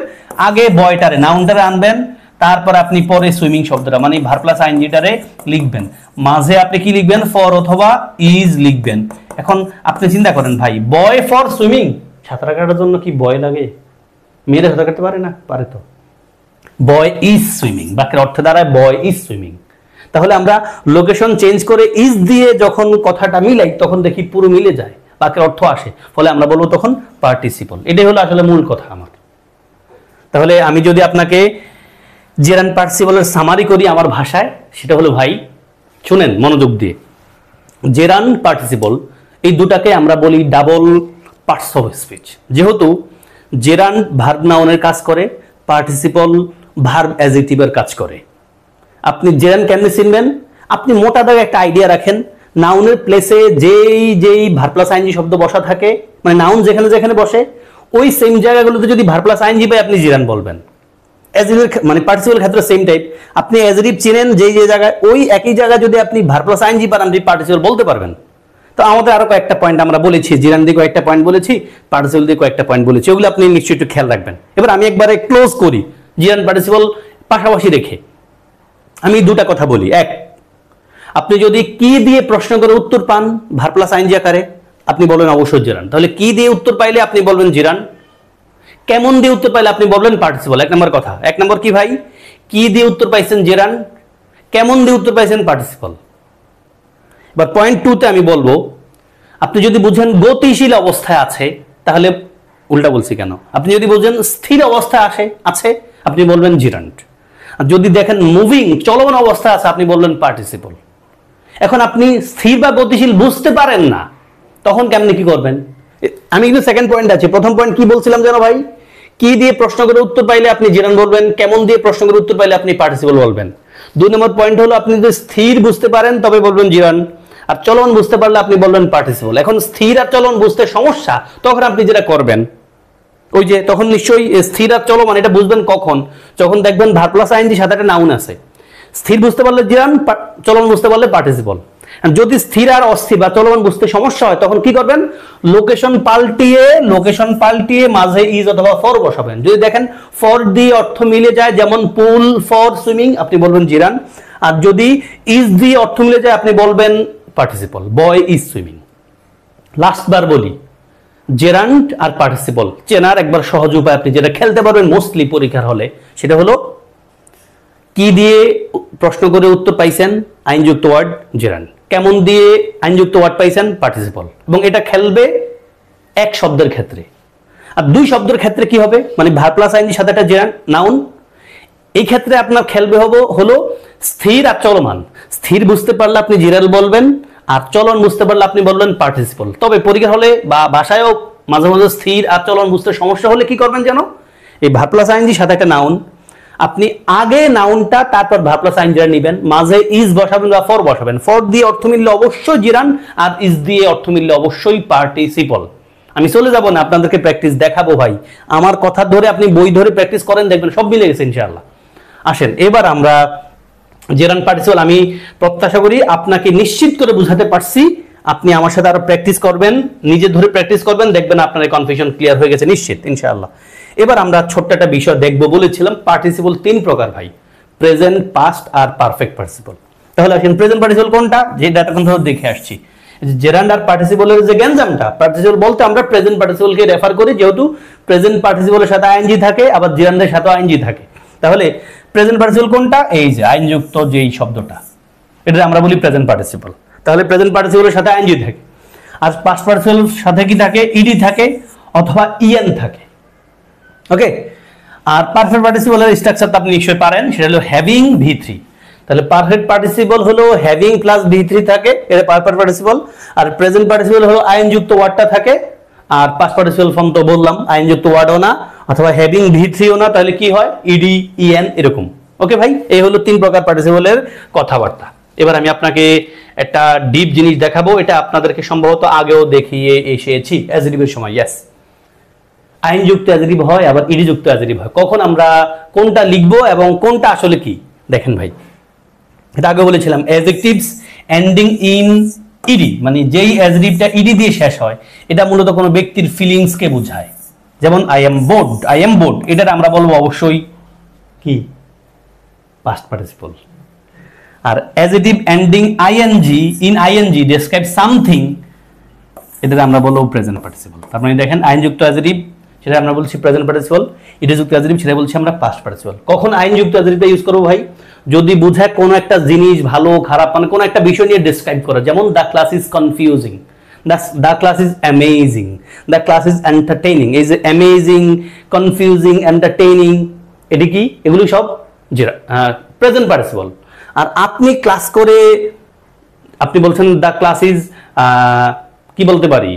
আগে বয়টারে নাউনটারে আনবেন, তারপর আপনি পরে সুইমিং শব্দটা মানে ভার্ব প্লাস আইএনজিটারে লিখবেন, মাঝে আপনি কি লিখবেন, ফর অথবা ইজ লিখবেন। এখন আপনি চিন্তা করেন ভাই, বয় ফর সুইমিং, সাঁতার কাটার জন্য কি বয় লাগে? মেয়েরা সাঁতার কাটতে পারে না? পারে তো। বয় ইজ সুইমিং, বাক্যের অর্থ দাঁড়ায় বয় ইজ সুইমিং। তাহলে আমরা লোকেশন চেঞ্জ করে ইজ দিয়ে যখন কথাটা মিলাই, তখন দেখি পুরো মিলে যায়, বাক্যের অর্থ আসে, ফলে আমরা বলবো তখন পার্টিসিপল। এটাই হলো আসলে মূল কথা আমার। তাহলে আমি যদি আপনাকে জেরান্ড পার্টিসিপলের সামারি করি আমার ভাষায়, সেটা হলো ভাই শুনেন মনোযোগ দিয়ে, জেরান্ড পার্টিসিপল এই দুটাকে আমরা বলি ডাবল পার্টস অফ স্পিচ। যেহেতু জেরান্ড ভার্ব নাউনের কাজ করে, পার্টিসিপল ভার্ব অ্যাডজেক্টিভের কাজ করে। আপনি জেরান্ড কেমনে চিনবেন? আপনি মোটা দাগে একটা আইডিয়া রাখেন, নাউনের প্লেসে যেই ভার্ব প্লাস আইএনজি শব্দ বসা থাকে, মানে নাউন যেখানে যেখানে বসে, ওই সেম জায়গাগুলোতে যদি ভার্ব প্লাস আইএনজি পাই, আপনি জেরান্ড বলবেন। অ্যাডজেক্টিভ মানে পার্টিসিপল ক্ষেত্রে সেম টাইপ, আপনি অ্যাডজেক্টিভ চিনেন যে জায়গায়, ওই একই জায়গায় যদি আপনি ভার্ব প্লাস আইএনজি পান, আপনি পার্টিসিপল বলতে পারবেন। তো আমাদের আরো কয়েকটা পয়েন্ট আমরা বলেছি, জেরান্ড দিয়ে কয়েকটা পয়েন্ট বলেছি, পার্টিসিপল দিয়ে কয়েকটা পয়েন্ট বলেছি, ওগুলো আপনি নিশ্চয়ই একটু খেয়াল রাখবেন। এবার আমি একবারে ক্লোজ করি, জেরান্ড পার্টিসিপল পাশাপাশি রেখে আমি দুটা কথা বলি। এক, আপনি যদি কি দিয়ে প্রশ্ন করে উত্তর পান ভার্ব প্লাস আইএনজি আকারে, আপনি বলবেন অবশ্যই জেরান্ড। তাহলে কি দিয়ে উত্তর পাইলে আপনি বলবেন জেরান্ড, কেমন দিয়ে উত্তর পাইলে আপনি বলবেন পার্টিসিপল। এক নম্বর কথা, এক নম্বর কি ভাই, কি দিয়ে উত্তর পাইছেন জেরান্ড, কেমন দিয়ে উত্তর পাইছেন পার্টিসিপল। এবার পয়েন্ট 2 তে আমি বলবো, আপনি যদি বুঝেন গতিশীল অবস্থায় আছে, তাহলে উল্টা বলছি কেন, আপনি যদি বুঝেন স্থির অবস্থায় আছে, আপনি বলবেন জেরান্ড। আর যদি দেখেন মুভিং চলমান অবস্থায় আছে, আপনি বলবেন পার্টিসিপল। এখন আপনি স্থির বা গতিশীল বুঝতে পারেন না, তখন কেমনে কি করবেন? আমি কিন্তু সেকেন্ড পয়েন্ট আছে, প্রথম পয়েন্ট কি বলছিলাম যেন ভাই, কি দিয়ে প্রশ্ন করে উত্তর পাইলে আপনি জেরান্ড বলবেন, কেমন দিয়ে প্রশ্ন করে উত্তর পাইলে আপনি পার্টিসিপল বলবেন। 2 নম্বর পয়েন্ট হলো, আপনি যদি স্থির বুঝতে পারেন তবে বলবেন জেরান্ড, আর চলমান বুঝতে পারলে আপনি বলবেন পার্টিসিপল। এখন স্থির আর চলমান বুঝতে সমস্যা, তখন আপনি যেটা করবেন, ওই যে তখন নিশ্চয়ই স্থির আর চলমান এটা বুঝবেন কখন, যখন দেখবেন ভার্ব প্লাস আইএনজি সাথে একটা নাউন আছে। স্থির বুঝতে পারলে জেরান্ড, চলমান বুঝতে পারলে পার্টিসিপল। যদি স্থির আর অস্থির বা চলমান বুঝতে সমস্যা হয়, তখন কি করবেন, লোকেশন পাল্টিয়ে মাঝে ইজ অথবা ফর বসাবেন। যদি দেখেন ফর দিয়ে অর্থ মিলে যায়, যেমন পুল ফর সুইমিং, আপনি বলবেন জেরান্ড। আর যদি ইজ দিয়ে অর্থ মিলে যায়, আপনি বলবেন participle, boy is swimming. Last বার বলি, জেরান্ড আর পার্টিসিপল চেনার একবার সহজ উপায়, আপনি যেটা খেলতে পারবেন মোস্টলি পরীক্ষার হলে, সেটা হলো কি দিয়ে প্রশ্ন করে উত্তর পাইছেন আইনযুক্ত ওয়ার্ড জেরান্ড, কেমন দিয়ে আইনযুক্ত ওয়ার্ড পাইছেন পার্টিসিপল। এবং এটা খেলবে এক শব্দের ক্ষেত্রে। আর 2 শব্দের ক্ষেত্রে কি হবে, মানে ভার্ব প্লাস আইএনজির সাথে একটা জেরান্ড নাউন, এই ক্ষেত্রে আপনার খেলবে হলো স্থির আর চলমান। স্থির বুঝতে পারলে আপনি জেরান্ড বলবেন, আর চলন বুঝতে পারলে আপনি বলবেন পার্টিসিপল। তবে পরীক্ষা হলে বা ভাষায়ও মাঝে মাঝে স্থির আর চলন বুঝতে সমস্যা হলে কি করবেন যেন, এই ভার্ব প্লাস আইএনজির সাথে একটা নাউন, আপনি আগে নাউনটা তারপর ভার্ব প্লাস আইএনজিটা নেবেন, মাঝে ইজ বসাবেন বা ফর বসাবেন। ফর দিয়ে অর্থ মিললে অবশ্যই জেরান্ড, আর ইজ দিয়ে অর্থ মিললে অবশ্যই পার্টিসিপল। আমি চলে যাব না, আপনাদেরকে প্র্যাকটিস দেখাবো ভাই, আমার কথা ধরে আপনি বই ধরে প্র্যাকটিস করেন, দেখবেন সব মিলে গেছে ইনশাআল্লাহ। আসেন এবার আমরা জেরান্ড পার্টিসিপল, আমি প্রত্যাশা করি আপনাকে নিশ্চিত করে বুঝাতে পারছি। আপনি আমার সাথে আরো প্র্যাকটিস করবেন, নিজে ধরে প্র্যাকটিস করবেন, দেখবেন আপনার কনফিউশন ক্লিয়ার হয়ে গেছে নিশ্চিত ইনশাআল্লাহ। এবার আমরা ছোট্ট একটা বিষয় দেখব, বলেছিলাম পার্টিসিপল 3 প্রকার ভাই, প্রেজেন্ট, পাস্ট আর পারফেক্ট পার্টিসিপল। তাহলে আসেন প্রেজেন্ট পার্টিসিপল কোনটা, যেটা এখন ধরে দেখে আসছি, জেরান্ড আর পার্টিসিপলের যে গ্যাঞ্জামটা, পার্টিসিপল বলতে আমরা প্রেজেন্ট পার্টিসিপলকে রেফার করি, যেহেতু প্রেজেন্ট পার্টিসিপলের সাথে আইএনজি থাকে, আবার জেরান্ডের সাথে আইএনজি থাকে। তাহলে প্রেজেন্ট পার্টিসিপল কোনটা, এই যে আইনযুক্ত যেই শব্দটা, এটা আমরা বলি প্রেজেন্ট পার্টিসিপল। তাহলে প্রেজেন্ট পার্টিসিপলের সাথে আইএনজি থাকে। আর পাস্ট পার্টিসিপলের সাথে কি থাকে, ইডি থাকে অথবা ইএন থাকে। ওকে, আর পারফেক্ট পার্টিসিপলের স্ট্রাকচারটা আপনি নিশ্চয়ই পারেন, সেটা হলো হ্যাভিং V3। তাহলে পারফেক্ট পার্টিসিপল হলো হ্যাভিং প্লাস V3 থাকে, এটা পারফেক্ট পার্টিসিপল। আর প্রেজেন্ট পার্টিসিপল হলো আইনযুক্ত ওয়ার্ডটা থাকে, আর পাস্ট পার্টিসিপল ফর্ম তো বললাম আইনযুক্ত ওয়ার্ডও না, অথবা হ্যাভিং V3ও না, তাহলে কি হয়, ইডি ইএন এরকম। ওকে ভাই, এই হলো 3 প্রকার পার্টিসিপলের কথাবার্তা। এবার আমি আপনাকে একটা ডিপ জিনিস দেখাবো, এটা আপনাদেরকে সম্ভবত আগেও দেখিয়ে এসেছি অ্যাজেটিভের সময়। ইয়েস, আইনযুক্ত অ্যাজেটিভ হয়, আবার ইডি যুক্ত অ্যাজেটিভ হয়। কখন আমরা কোনটা লিখবো এবং কোনটা আসলে কি, দেখেন ভাই, এটা আগে বলেছিলাম অ্যাডজেক্টিভস এন্ডিং ইন ইডি, মানে যেই অ্যাডজেক্টিভটা ইডি দিয়ে শেষ হয় এটা মূলত কোনো ব্যক্তির ফিলিংস কে বোঝায়। যেমন I am bored, I am bored, এটার আমরা বলবো অবশ্যই কি পাস্ট পার্টিসিপল। আর adjective ending ING in ING describe something, এটাতে আমরা বলবো প্রেজেন্ট পার্টিসিপল। তার মানে দেখেন আইনযুক্ত অ্যাডজেক্টিভ সেটা আমরা বলছি প্রেজেন্ট পার্টিসিপল, ইডিযুক্ত অ্যাডজেক্টিভ সেটা বলছি আমরা পাস্ট পার্টিসিপল। কখন আইনযুক্ত অ্যাডজেক্টিভটা ইউজ করব ভাই? যদি বোঝায় কোনো একটা জিনিস ভালো খারাপ, মানে কোনো একটা বিষয় নিয়ে ডেসক্রাইব করা। যেমন the class is confusing, the class is amazing, the class is entertaining. এই যে অ্যামেজিং, কনফিউজিং, এন্টারটেইনিং, এটি কি? এগুলো সব প্রেজেন্ট পার্টিসিপল। আর আপনি ক্লাস করে আপনি বলছেন দ্য ক্লাস ইজ, কি বলতে পারি,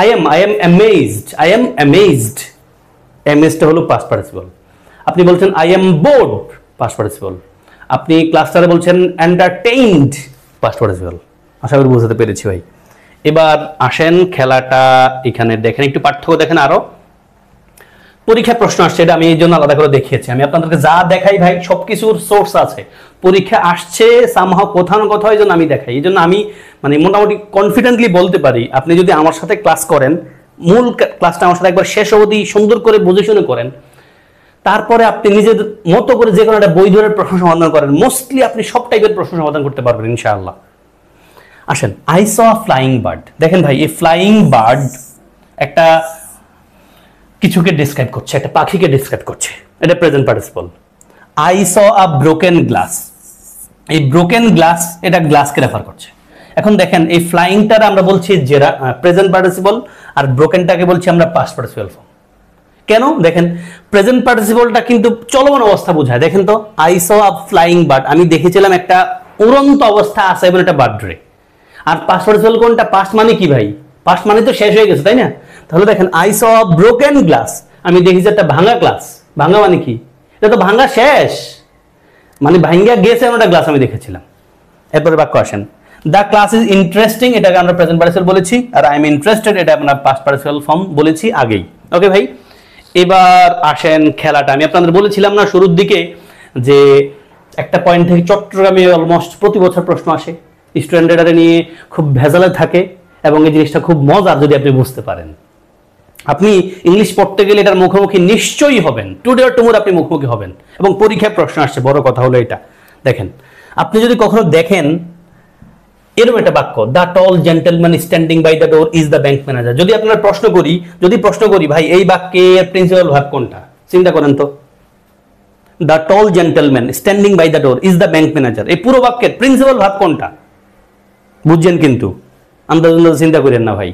I am amazed, I am amazed, অ্যামেজডটা হলো পাস্ট পার্টিসিপল। আপনি বলছেন I am bored, past participle. আপনি ক্লাসটারে বলছেন এন্টারটেইনড, পাস্ট পার্টিসিপল। আশা করি বুঝতে পেরেছি ভাই। এবার আসেন খেলাটা এখানে দেখেন, একটু পার্থক্য দেখেন। আরো পরীক্ষা প্রশ্ন আসছে, এটা আমি এই জন্য আলাদা করে দেখিয়েছি। আমি আপনাদেরকে যা দেখাই ভাই সবকিছুর সোর্স আছে, পরীক্ষা আসছে সামহাও কোথাও না কোথাও, এই জন্য আমি দেখাই। এই জন্য আমি মানে মোটামুটি কনফিডেন্টলি বলতে পারি আপনি যদি আমার সাথে ক্লাস করেন, মূল ক্লাসটা আমার সাথে একবার শেষ অবধি সুন্দর করে বুঝে শুনে করেন, তারপরে আপনি নিজের মতো করে যে কোনো একটা বই ধরে প্রশ্ন সমাধান করেন, মোস্টলি আপনি সব টাইপের প্রশ্ন সমাধান করতে পারবেন ইনশাআল্লাহ। আসেন, I saw a flying bird. দেখেন ভাই, এই ফ্লাইং বার্ড একটা কিছুকে ডিসক্রাইব করছে, একটা পাখিকে ডিসক্রাইব করছে, এটা present participle. I saw a broken glass, এই ব্রোকেন গ্লাস এটা গ্লাসকে রেফার করছে। এখন দেখেন এই ফ্লাইংটার আমরা বলছি প্রেজেন্ট পার্টিসিপল, আর ব্রোকেনটাকে বলছি আমরা পাস্ট পার্টিসিপল ফর্ম। কেন? দেখেন প্রেজেন্ট পার্টিসিপলটা কিন্তু চলমান অবস্থা বোঝায়। দেখেন তো, I saw a flying bird, আমি দেখেছিলাম একটা উড়ন্ত অবস্থা আছে এবং একটা বার্ডরে। আর পাস্ট পার্টিসিপল কোনটা? পাস্ট মানে কি ভাই? পাস্ট মানে তো শেষ হয়ে গেছে, তাই না? তাহলে দেখেন I saw a broken glass, আমি দেখেছি একটা ভাঙা গ্লাস। ভাঙা মানে কি? এটা তো ভাঙা শেষ, মানে ভাঙ্গা গেছে এমন একটা গ্লাস আমি দেখেছিলাম। এরপরে বাক্য আসেন, দ্য ক্লাস ইজ ইন্টারেস্টিং, এটাকে আমরা প্রেজেন্ট পার্টিসিপল বলেছি। আর আই এম ইন্টারেস্টেড, এটা আমরা পাস্ট পার্টিসিপল ফর্ম বলেছি আগেই। ওকে ভাই, এবার আসেন খেলাটা। আমি আপনাদের বলেছিলাম না শুরুর দিকে যে একটা পয়েন্ট থেকে চট্টগ্রামে অলমোস্ট প্রতি বছর প্রশ্ন আসে, স্টুডেন্টরা নিয়ে খুব ভেজালে থাকে, এবং এই জিনিসটা খুব মজার যদি আপনি বুঝতে পারেন। আপনি ইংলিশ পড়তে গেলে এটার মুখোমুখি নিশ্চয়ই হবেন, টুডে অর টুমোর আপনি মুখোমুখি হবেন, এবং পরীক্ষায় প্রশ্ন আসছে। বড় কথা হলো এটা দেখেন, আপনি যদি কখনো দেখেন এরকম একটা বাক্য, the tall gentleman standing by the door is the bank manager. যদি আপনার প্রশ্ন করি ভাই এই বাক্যের প্রিন্সিপাল ভার্ব কোনটা, চিন্তা করেন তো। The tall gentleman standing by the door is the bank manager, এই পুরো বাক্যের প্রিন্সিপাল ভার্ব কোনটা? বুঝছেন কিন্তু, আন্দাজ চিন্তা করেন না ভাই।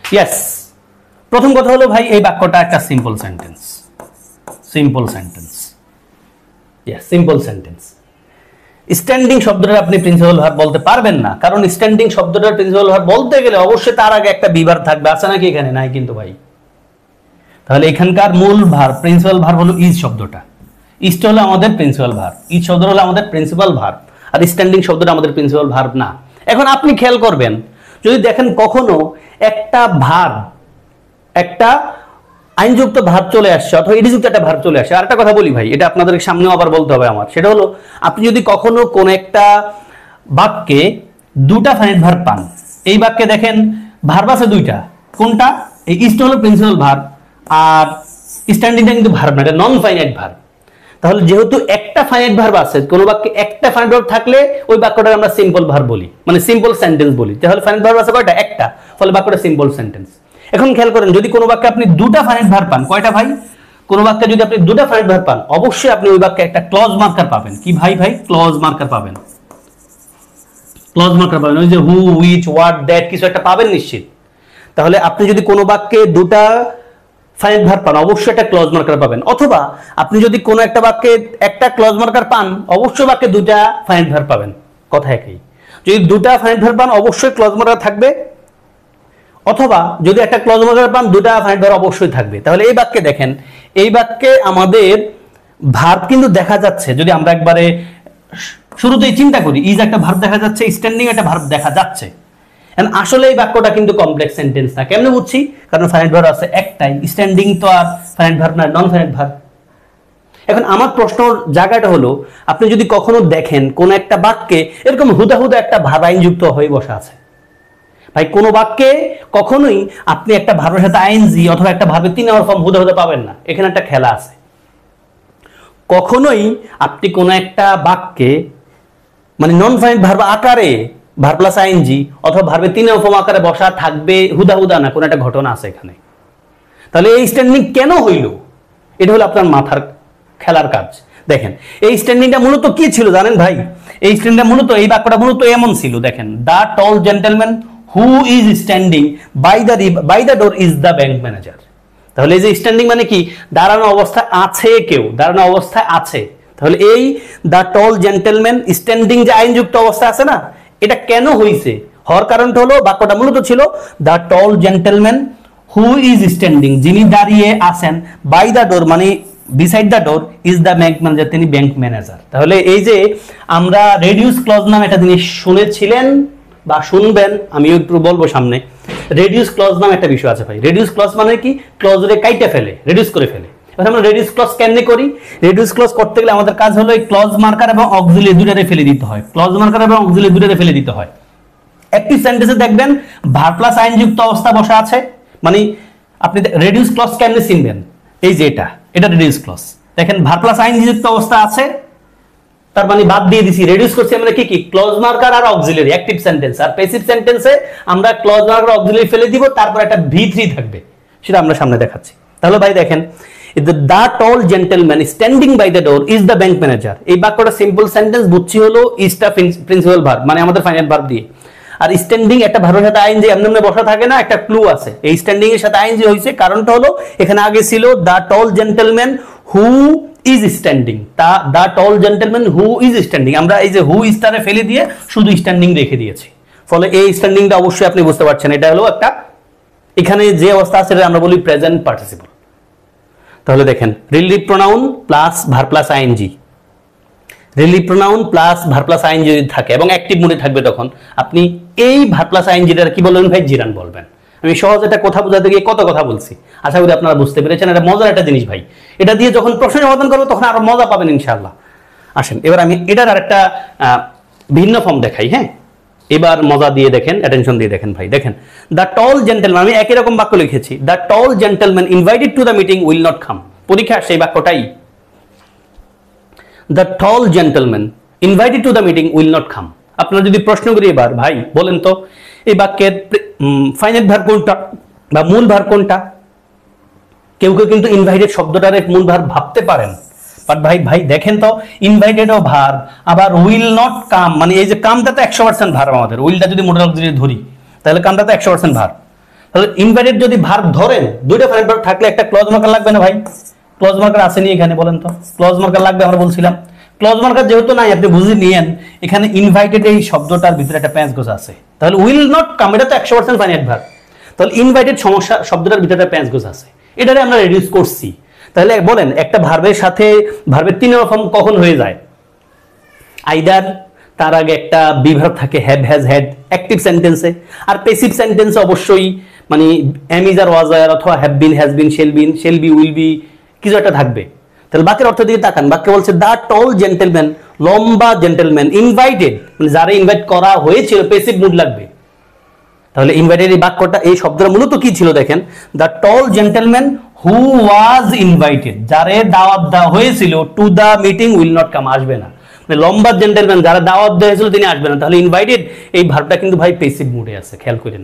ইয়েস, প্রথম কথা হলো ভাই এই বাক্যটা একটা simple sentence. Simple sentence, yes simple sentence. Standing শব্দটা আপনি প্রিন্সিপাল ভার্ব বলতে পারবেন না, কারণ স্ট্যান্ডিং শব্দটার প্রিন্সিপাল ভার্ব বলতে গেলে অবশ্যই তার আগে একটা বিভার থাকবে, আছে নাকি? এখানে নাই কিন্তু ভাই। তাহলে এখানকার মূল ভার্ব প্রিন্সিপাল ভার্ব হলো ইজ শব্দটা। ইজটা হলো আমাদের প্রিন্সিপাল ভার্ব, ইজ শব্দটা হলো আমাদের প্রিন্সিপাল ভার্ব, আর স্ট্যান্ডিং শব্দটা আমাদের প্রিন্সিপাল ভার্ব না। এখন আপনি খেয়াল করবেন, যদি দেখেন কখনো একটা ভার্ব, একটা আইনযুক্ত ভার্ব চলে আসছে অথবা ইডিযুক্ত একটা ভার্ব চলে আসে। আর একটা কথা বলি ভাই, এটা আপনাদের সামনেও আবার বলতে হবে আমার, সেটা হলো আপনি যদি কখনো কোন একটা বাক্যে দুটা ফাইনাইট ভার্ব পান, এই বাক্যে দেখেন ভার্ব আছে দুইটা, কোনটা? এই ইজটা হলো প্রিন্সিপাল ভার্ব, আর স্ট্যান্ডিংটা কিন্তু ভার্ব না, এটা নন ফাইনাইট ভার্ব। তাহলে যেহেতু একটা ফাইনাইট ভার্ব আছে, কোন বাক্যে একটা ফাইনাইট ভার্ব থাকলে ওই বাক্যটাকে আমরা সিম্পল ভার্ব বলি, মানে সিম্পল সেন্টেন্স বলি। তাহলে ফাইনাইট ভার্ব আছে কয়টা? একটা, ফলে বাক্যটা সিম্পল সেন্টেন্স। এখন খেয়াল করেন, যদি কোনো বাক্যে আপনি দুটা ফাইনাইট ভার্ব পান, কয়টা ভাই? কোন বাক্যে যদি আপনি দুটা ফাইনাইট ভার্ব পান, অবশ্যই আপনি ওই বাক্যে একটা ক্লজ মার্কার পাবেন। কি ভাই? ক্লজ মার্কার পাবেন, ক্লজ মার্কার পাবেন। ওই যে হু, হুইচ, হোয়াট, দ্যাট কিছু একটা পাবেন নিশ্চিত। তাহলে আপনি যদি কোনো বাক্যে দুটা ফাইনাইট ভার্ব পান, অবশ্যই একটা ক্লজ মার্কার পাবেন। অথবা আপনি যদি কোনো একটা বাক্যে একটা ক্লজ মার্কার পান, অবশ্যই বাক্যে দুটা ফাইনাইট ভার্ব পাবেন। কথা একই। যদি দুটা ফাইনাইট ভার্ব পান, অবশ্যই ক্লজ মার্কার থাকবে, অথবা যদি একটা ক্লজ মার্কার পান, দুটা ফাইনাইট ভার্ব অবশ্যই থাকবে। তাহলে এই বাক্যে দেখেন, এই বাক্যে আমাদের ভার্ব কিন্তু দেখা যাচ্ছে, যদি আমরা একবারে শুরুতেই চিন্তা করি, ইজ একটা ভার্ব দেখা যাচ্ছে, স্ট্যান্ডিং একটা ভার্ব দেখা যাচ্ছে। আসলে এই বাক্যটা কিন্তু কমপ্লেক্স সেন্টেন্স না। কেমনে বুঝছি? কারণ ফাইনাইট ভার্ব আছে একটাই, স্ট্যান্ডিং তো আর ফাইনাইট ভার্ব না, নন ফাইনাইট ভার্ব। এখন আমার প্রশ্নের জায়গাটা হলো, আপনি যদি কখনো দেখেন কোন একটা বাক্যে এরকম হুদা একটা ভার্ব আইন যুক্ত হয়ে বসে আছে, ভাই কোন বাক্যে কখনোই আপনি একটা ভার্বের সাথে আইএনজি অথবা একটা ভার্বের 3 নাম্বার ফর্ম হুদা পাবেন না। এখানে একটা খেলা আছে। কখনোই আপনি কোন একটা বাক্যে মানে নন ফাইনাইট ভার্ব আকারে ভার্ব প্লাস আইএনজি অথবা ভার্বের 3 নাম্বার ফর্ম আকারে বসা থাকবে হুদা না, কোন একটা ঘটনা আছে এখানে। তাহলে এই স্ট্যান্ডিং কেন হইল? এটা হলো আপনার মাথার খেলার কাজ। দেখেন এই স্ট্যান্ডিংটা মূলত কি ছিল জানেন ভাই? এই স্ট্যান্ডিংটা মূলত, এই বাক্যটা মূলত এমন ছিল, দেখেন, the tall gentleman who is standing by the door is the bank manager. তাহলে এই যে স্ট্যান্ডিং মানে কি? দাঁড়ানো অবস্থায় আছে, কেউ দাঁড়ানো অবস্থায় আছে। তাহলে এই দ্য টল জেন্টলম্যান স্ট্যান্ডিং যে আইনযুক্ত অবস্থা আছে না, এটা কেন হইছে? হওয়ার কারণটা হলো বাক্যটা মূলত ছিল the tall gentleman who is standing, যিনি দাঁড়িয়ে আছেন, বাই দ্য ডোর মানে beside the door is the bank manager, তিনি ব্যাংক ম্যানেজার। তাহলে এই যে আমরা রেডিউস ক্লজ নামে একটা জিনিস শুনেছিলেন বা শুনবেন, আমিও একটু বলবো সামনে। রেডিউস ক্লজ নামে একটা বিষয় আছে ভাই। রেডিউস ক্লজ মানে কি? ক্লজরে কাইটে ফেলে, রেডিউস করে ফেলে। এবার আমরা রেডিউস ক্লজ কেমনে করি? রেডিউস ক্লজ করতে গেলে আমাদের কাজ হলো এই ক্লজ মার্কার এবং অক্সিলিয়ারি দুইটারে ফেলে দিতে হয়। ক্লজ মার্কার এবং অক্সিলিয়ারি দুইটারে ফেলে দিতে হয়। অ্যাক্টিভ সেন্টেন্সে দেখবেন ভার্ব প্লাস আইন যুক্ত অবস্থা বসা আছে, মানে আপনি রেডিউস ক্লজ কেমনে চিনবেন? এই যে এটা রেডিউস ক্লজ। দেখেন ভার্ব প্লাস আইন যুক্ত অবস্থা আছে, তার মানে বাদ দিয়ে দিছি, রেডিউস করছি আমরা কি কি? ক্লজ মার্কার আর অক্সিলিয়ারি। অ্যাক্টিভ সেন্টেন্স আর প্যাসিভ সেন্টেন্সে আমরা ক্লজ মার্কার অক্সিলিয়ারি ফেলে দিব, তারপর একটা V3 থাকবে, সেটা আমরা সামনে দেখাচ্ছি। তাহলে ভাই দেখেন, the tall gentleman standing by the door is the bank manager. এই বাক্যটা সিম্পল সেন্টেন্স, বুঝছি হলো ইজটা প্রিন্সিপাল ভার্ব মানে আমাদের ফাইনাইট ভার্ব দিয়ে। আর স্ট্যান্ডিং একটা ভার্বের সাথে আইএনজি এমনি বসা থাকে না, একটা ক্লু আছে। এই স্ট্যান্ডিং এর সাথে আইএনজি হইছে, কারণটা হলো এখানে আগে ছিল the tall gentleman who is standing. The tall gentleman who is standing, আমরা এই যে হু ইজটারে ফেলে দিয়ে শুধু স্ট্যান্ডিং রেখে দিয়েছি। ফলে এই স্ট্যান্ডিংটা অবশ্যই আপনি বুঝতে পারছেন, এটা হলো একটা, এখানে যে অবস্থা আছে এটা আমরা বলি প্রেজেন্ট পার্টিসিপল। তাহলে দেখেন relative pronoun plus verb plus ING, relative pronoun plus verb plus ING যদি থাকে এবং অ্যাক্টিভ মোডে থাকবে, তখন আপনি এই ভার্ব প্লাস আইএনজিটা কি বলবেন ভাই? জিরান বলবেন। আমি সহজ একটা কথা বোঝাতে গিয়ে কত কথা বলছি, আশা করি আপনারা বুঝতে পেরেছেন। এটা মজার একটা জিনিস ভাই, এটা দিয়ে যখন প্রশ্ন সমাধান করবো তখন আরো মজা পাবেন ইনশাআল্লাহ। আসেন এবার আমি এটার আরেকটা ভিন্ন ফর্ম দেখাই। হ্যাঁ, এবার মজা দিয়ে দেখেন, অ্যাটেনশন দিয়ে দেখেন ভাই। দেখেন দ্য টল জেন্টলম্যান, আমি একই রকম বাক্য লিখেছি, the tall gentleman invited to the meeting will not come. পরীক্ষা সেই বাক্যটাই, the tall gentleman invited to the meeting will not come. আপনারা যদি প্রশ্ন করি এবার ভাই বলেন তো এই বাক্যের ফাইনাইট ভার্ব কোনটা বা মূল ভার্ব কোনটা? কেউ কেউ কিন্তু ইনভাইটেড শব্দটার মূল ভার্ব ভাবতে পারেন, বাট ভাই দেখেন তো ইনভাইটেডও ভার্ব, আবার উইল নট কাম, মানে এই যে কামটা তো 100% ভার্ব আমাদের। উইলটা যদি মোডাল অক্সিলারি ধরি তাহলে কামটা তো 100% ভার্ব। তাহলে ইনভাইটেড যদি ভার্ব ধরেন, দুইটা ফাইনাইট ভার্ব থাকলে একটা ক্লজ মার্কার লাগবে না ভাই? ক্লজ মার্কার আসেনি এখানে, বলেন তো ক্লজ মার্কার লাগবে? আমরা বলছিলাম ক্লজ মার্কার যেহেতু নাই, আপনি বুঝে নিয়েন এখানে ইনভাইটেড এই শব্দটার ভিতরে একটা প্যাঁচ গোছ আছে। তাহলে উইল নট কাম এটা তো 100% ফাইনাইট ভার্ব, তাহলে ইনভাইটেড সমস্যা শব্দটার ভিতরে একটা প্যাঁচ গোছ আছে, এটারে আমরা রিডিউস করছি। তাহলে বলেন একটা ভার্বের সাথে ভার্বের 3 নম্বর ফর্ম কখন হয়ে যায়? আইদার তার আগে একটা বিভার্ব থাকে, হ্যাভ, হ্যাজ, হ্যাড অ্যাক্টিভ সেন্টেন্সে, আর প্যাসিভ সেন্টেন্সে অবশ্যই মানে এম ইজ আর ওয়াজ আর অথবা have been, has been, shall be, will be, কিছু একটা থাকবে। তাহলে বাক্যের অর্থ দিকে তাকান, বাক্যে বলছে দ্য টল জেন্টলম্যান, লম্বা জেন্টলম্যান, ইনভাইটেড মানে যারা ইনভাইট করা হয়েছিল, প্যাসিভ মুড লাগবে। তাহলে ইনভাইটেড এই বাক্যটা, এই শব্দটা মূলত কি ছিল দেখেন, the tall gentleman who was invited, যারে দাওয়াত দেওয়া হয়েছিল, to the meeting will not come, আসবে না। মানে লম্বা জেন্টলম্যান যারা দাওয়াত দেওয়া হয়েছিল তিনি আসবে না। তাহলে ইনভাইটেড এই ভার্বটা কিন্তু ভাই প্যাসিভ মুডে আছে, খেয়াল করেন।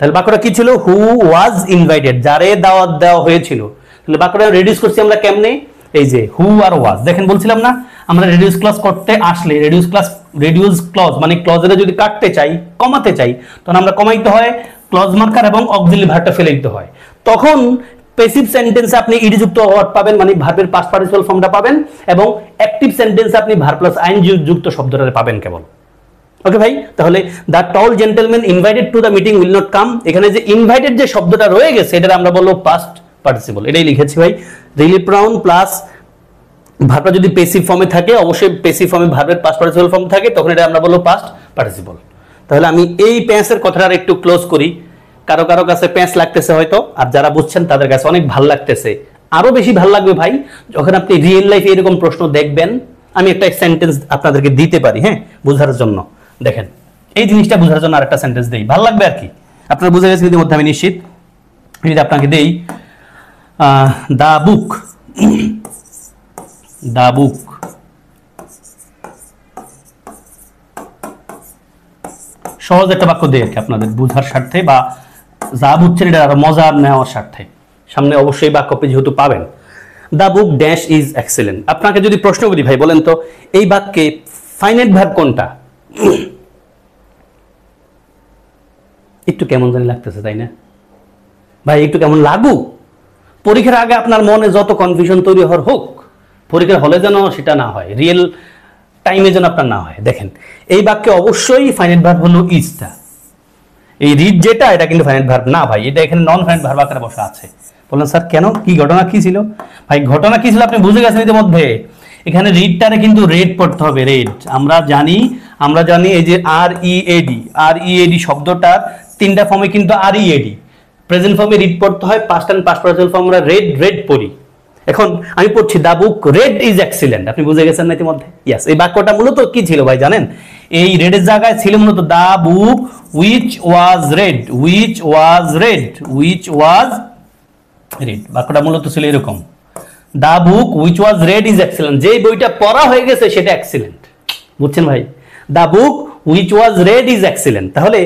তাহলে বাক্যটা কি ছিল? হু ওয়াজ ইনভাইটেড, যারে দাওয়াত দেওয়া হয়েছিল। তাহলে বাক্যটা রিডিউস করছি আমরা কেমনে? এই যে হু আর ওয়াজ, দেখেন বলছিলাম না আমরা রিডিউস ক্লজ করতে আসলে, রিডিউস ক্লজ মানে ক্লজের যদি কাটতে চাই, কমাতে চাই, তখন আমরা কমাইতে হয় ক্লজ মার্কার এবং অক্সিলারি ভার্বটা ফেলে দিতে হয়। তখন প্যাসিভ সেন্টেন্সে আপনি ইডি যুক্ত ওয়ার্ড পাবেন, মানে ভার্বের পাস্ট পার্টিসিপল ফর্মটা পাবেন, এবং অ্যাক্টিভ সেন্টেন্সে আপনি ভার্ব প্লাস আইন যুক্ত শব্দটা পাবেন কেবল। ওকে ভাই, তাহলে the tall gentleman invited to the meeting will not come, এখানে যে ইনভাইটেড যে শব্দটা রয়ে গেছে এটা আমরা বলবো পাস্ট পার্টিসিপল, এটাই লিখেছি ভাই। রিলেটিভ প্রনাউন প্লাস ভার্বটা যদি প্যাসিভ ফর্মে থাকে, অবশ্যই প্যাসিভ ফর্মে ভার্বের পাস্ট পার্টিসিপল ফর্ম থাকে, তখন এটা আমরা বলবো পাস্ট পার্টিসিপল। তাহলে আমি এই প্যাঁচের কথাটা একটু ক্লোজ করি। কারো কারো কাছে প্যাঁচ লাগতেছে হয়তো, আর যারা বুঝছেন তাদের কাছে অনেক ভালো লাগতেছে। আরো বেশি ভালো লাগবে ভাই যখন আপনি রিয়েল লাইফে এরকম প্রশ্ন দেখবেন। আমি একটা সেন্টেন্স আপনাদেরকে দিতে পারি, হ্যাঁ, বোঝার জন্য। দেখেন, এই জিনিসটা বোঝার জন্য আরেকটা সেন্টেন্স দেই, ভালো লাগবে আর কি। আপনারা বুঝে গেছেন ইতিমধ্যে আমি নিশ্চিত। যদি আপনাকে দেই দা বুক, দা বুক, সহজ একটা বাক্য দেই আর কি আপনাদের বুঝার স্বার্থে, বা যা বুঝছেন এটা আরো মজা নেওয়ার স্বার্থে। সামনে অবশ্যই বাক্য যেহেতু পাবেন। দা বুক ড্যাশ ইজ এক্সেলেন্ট। আপনাকে যদি প্রশ্ন করি ভাই বলেন তো এই বাক্যে ফাইনাইট ভার্ব কোনটা? একটু কেমন জানি লাগতেছে, তাই না ভাই? একটু কেমন লাগুক। পরীক্ষার আগে আপনার মনে যত কনফিউশন তৈরি হওয়ার হোক, পরীক্ষার হলে যেন সেটা না হয়, রিয়েল টাইমে যেন আপনার না হয়। দেখেন, এই বাক্যে অবশ্যই ফাইনাইট ভার্ব হলো ইজটা। এই রিড যেটা, এটা কিন্তু ফাইনাইট ভার্ব না ভাই, এটা এখানে নন ফাইনাইট ভার্ব আকারে বসা আছে। বললেন স্যার কেন, কি ঘটনা কি ছিল? ভাই ঘটনা কি ছিল আপনি বুঝে গেছেন ইতিমধ্যে। এখানে রিডটারে কিন্তু রেড পড়তে হবে, রেড। আমরা জানি এই যে আর ই এডি শব্দটার তিনটা ফর্মে কিন্তু আর ই এডি। প্রেজেন্ট ফর্মে রিড পড়তে হয়, পাস্ট এন্ড পাস্ট পার্টিসিপল ফর্মে আমরা রেড পড়ি। এখন আমি পড়ছি দা বুক রেড ইজ এক্সিলেন্ট। আপনি বুঝে গেছেন না ইতিমধ্যে? ইয়েস, এই বাক্যটা মূলত কি ছিল ভাই জানেন? এই রেডের জায়গায় ছিল মূলত দা বুক উইচ ওয়াজ রেড, বাক্যটা মূলত ছিল এরকম, the book which was read is excellent. যে বইটা পড়া হয়ে গেছে সেটা এক্সিলেন্ট। বুঝছেন ভাই? The book which was read is excellent. তাহলে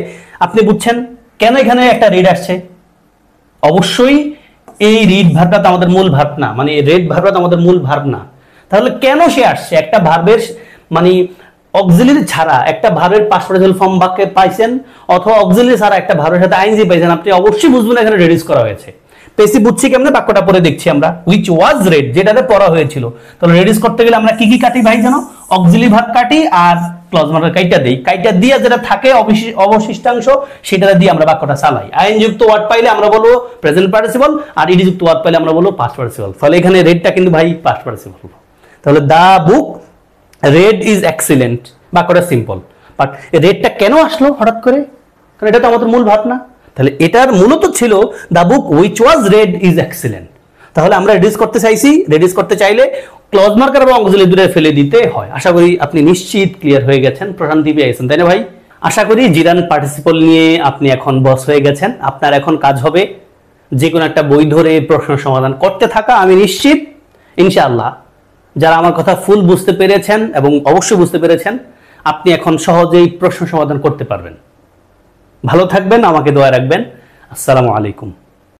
আপনি বুঝছেন কেন এখানে একটা রেড আসছে। অবশ্যই এই রিড ভার্বটা তো আমাদের মূল ভার্ব না, মানে রেড ভার্বটা তো আমাদের মূল ভার্ব না। তাহলে কেন সে আসছে? একটা ভার্বের মানে অক্সিলারি ছাড়া একটা ভার্বের পাস্ট পার্টিসিপল ফর্ম বাক্যে পাইছেন, অথবা অক্সিলারি ছাড়া একটা ভার্বের সাথে আইএনজি পাইছেন, আপনি অবশ্যই বুঝবেন এখানে রেডিউস করা হয়েছে। পেসিভ বুঝছি কেমনে? বাক্যটা পরে দেখছি আমরা, হুইচ ওয়াজ রেড, যেটাতে পড়া হয়েছিল। তাহলে রেডিউস করতে গেলে আমরা কি কি কাটি ভাই জানো? অক্সিলারি ভার্ব কাটি আর ক্লজ মার্কার কাইটা দেই। কাইটা দিয়ে যেটা থাকে অবশিষ্টাংশ সেটা দিয়ে আমরা বাক্যটা চালাই। আইন যুক্ত ওয়ার্ড পাইলে আমরা বলবো প্রেজেন্ট পার্টিসিপল, আর ইডি যুক্ত ওয়ার্ড পাইলে আমরা বলবো পাস্ট পার্টিসিপল। ফলে এখানে রেডটা কিন্তু ভাই পাস্ট পার্টিসিপল। তাহলে দা বুক রেড ইজ এক্সিলেন্ট, বাক্যটা সিম্পল। বাট রেডটা কেন আসলো হঠাৎ করে? কারণ এটা তো আমাদের মূল ভাব না। তাহলে এটার মূলত ছিল the book which was read is excellent. তাহলে আমরা রেডিউস করতে চাইছি, রেডিউস করতে চাইলে ক্লজ মার্কার এবং অক্সিলারি দুটো ফেলে দিতে হয়। আশা করি আপনি নিশ্চিত ক্লিয়ার হয়ে গেছেন, প্রশান্তি পেয়ে গেছেন, তাই না ভাই? আশা করি জিরান পার্টিসিপল নিয়ে আপনি এখন বস হয়ে গেছেন। আপনার এখন কাজ হবে যে কোনো একটা বই ধরে প্রশ্ন সমাধান করতে থাকা। আমি নিশ্চিত ইনশাআল্লাহ যারা আমার কথা ফুল বুঝতে পেরেছেন এবং অবশ্যই বুঝতে পেরেছেন, আপনি এখন সহজেই প্রশ্ন সমাধান করতে পারবেন। ভালো থাকবেন, আমাকে দোয়া রাখবেন। আসসালামু আলাইকুম।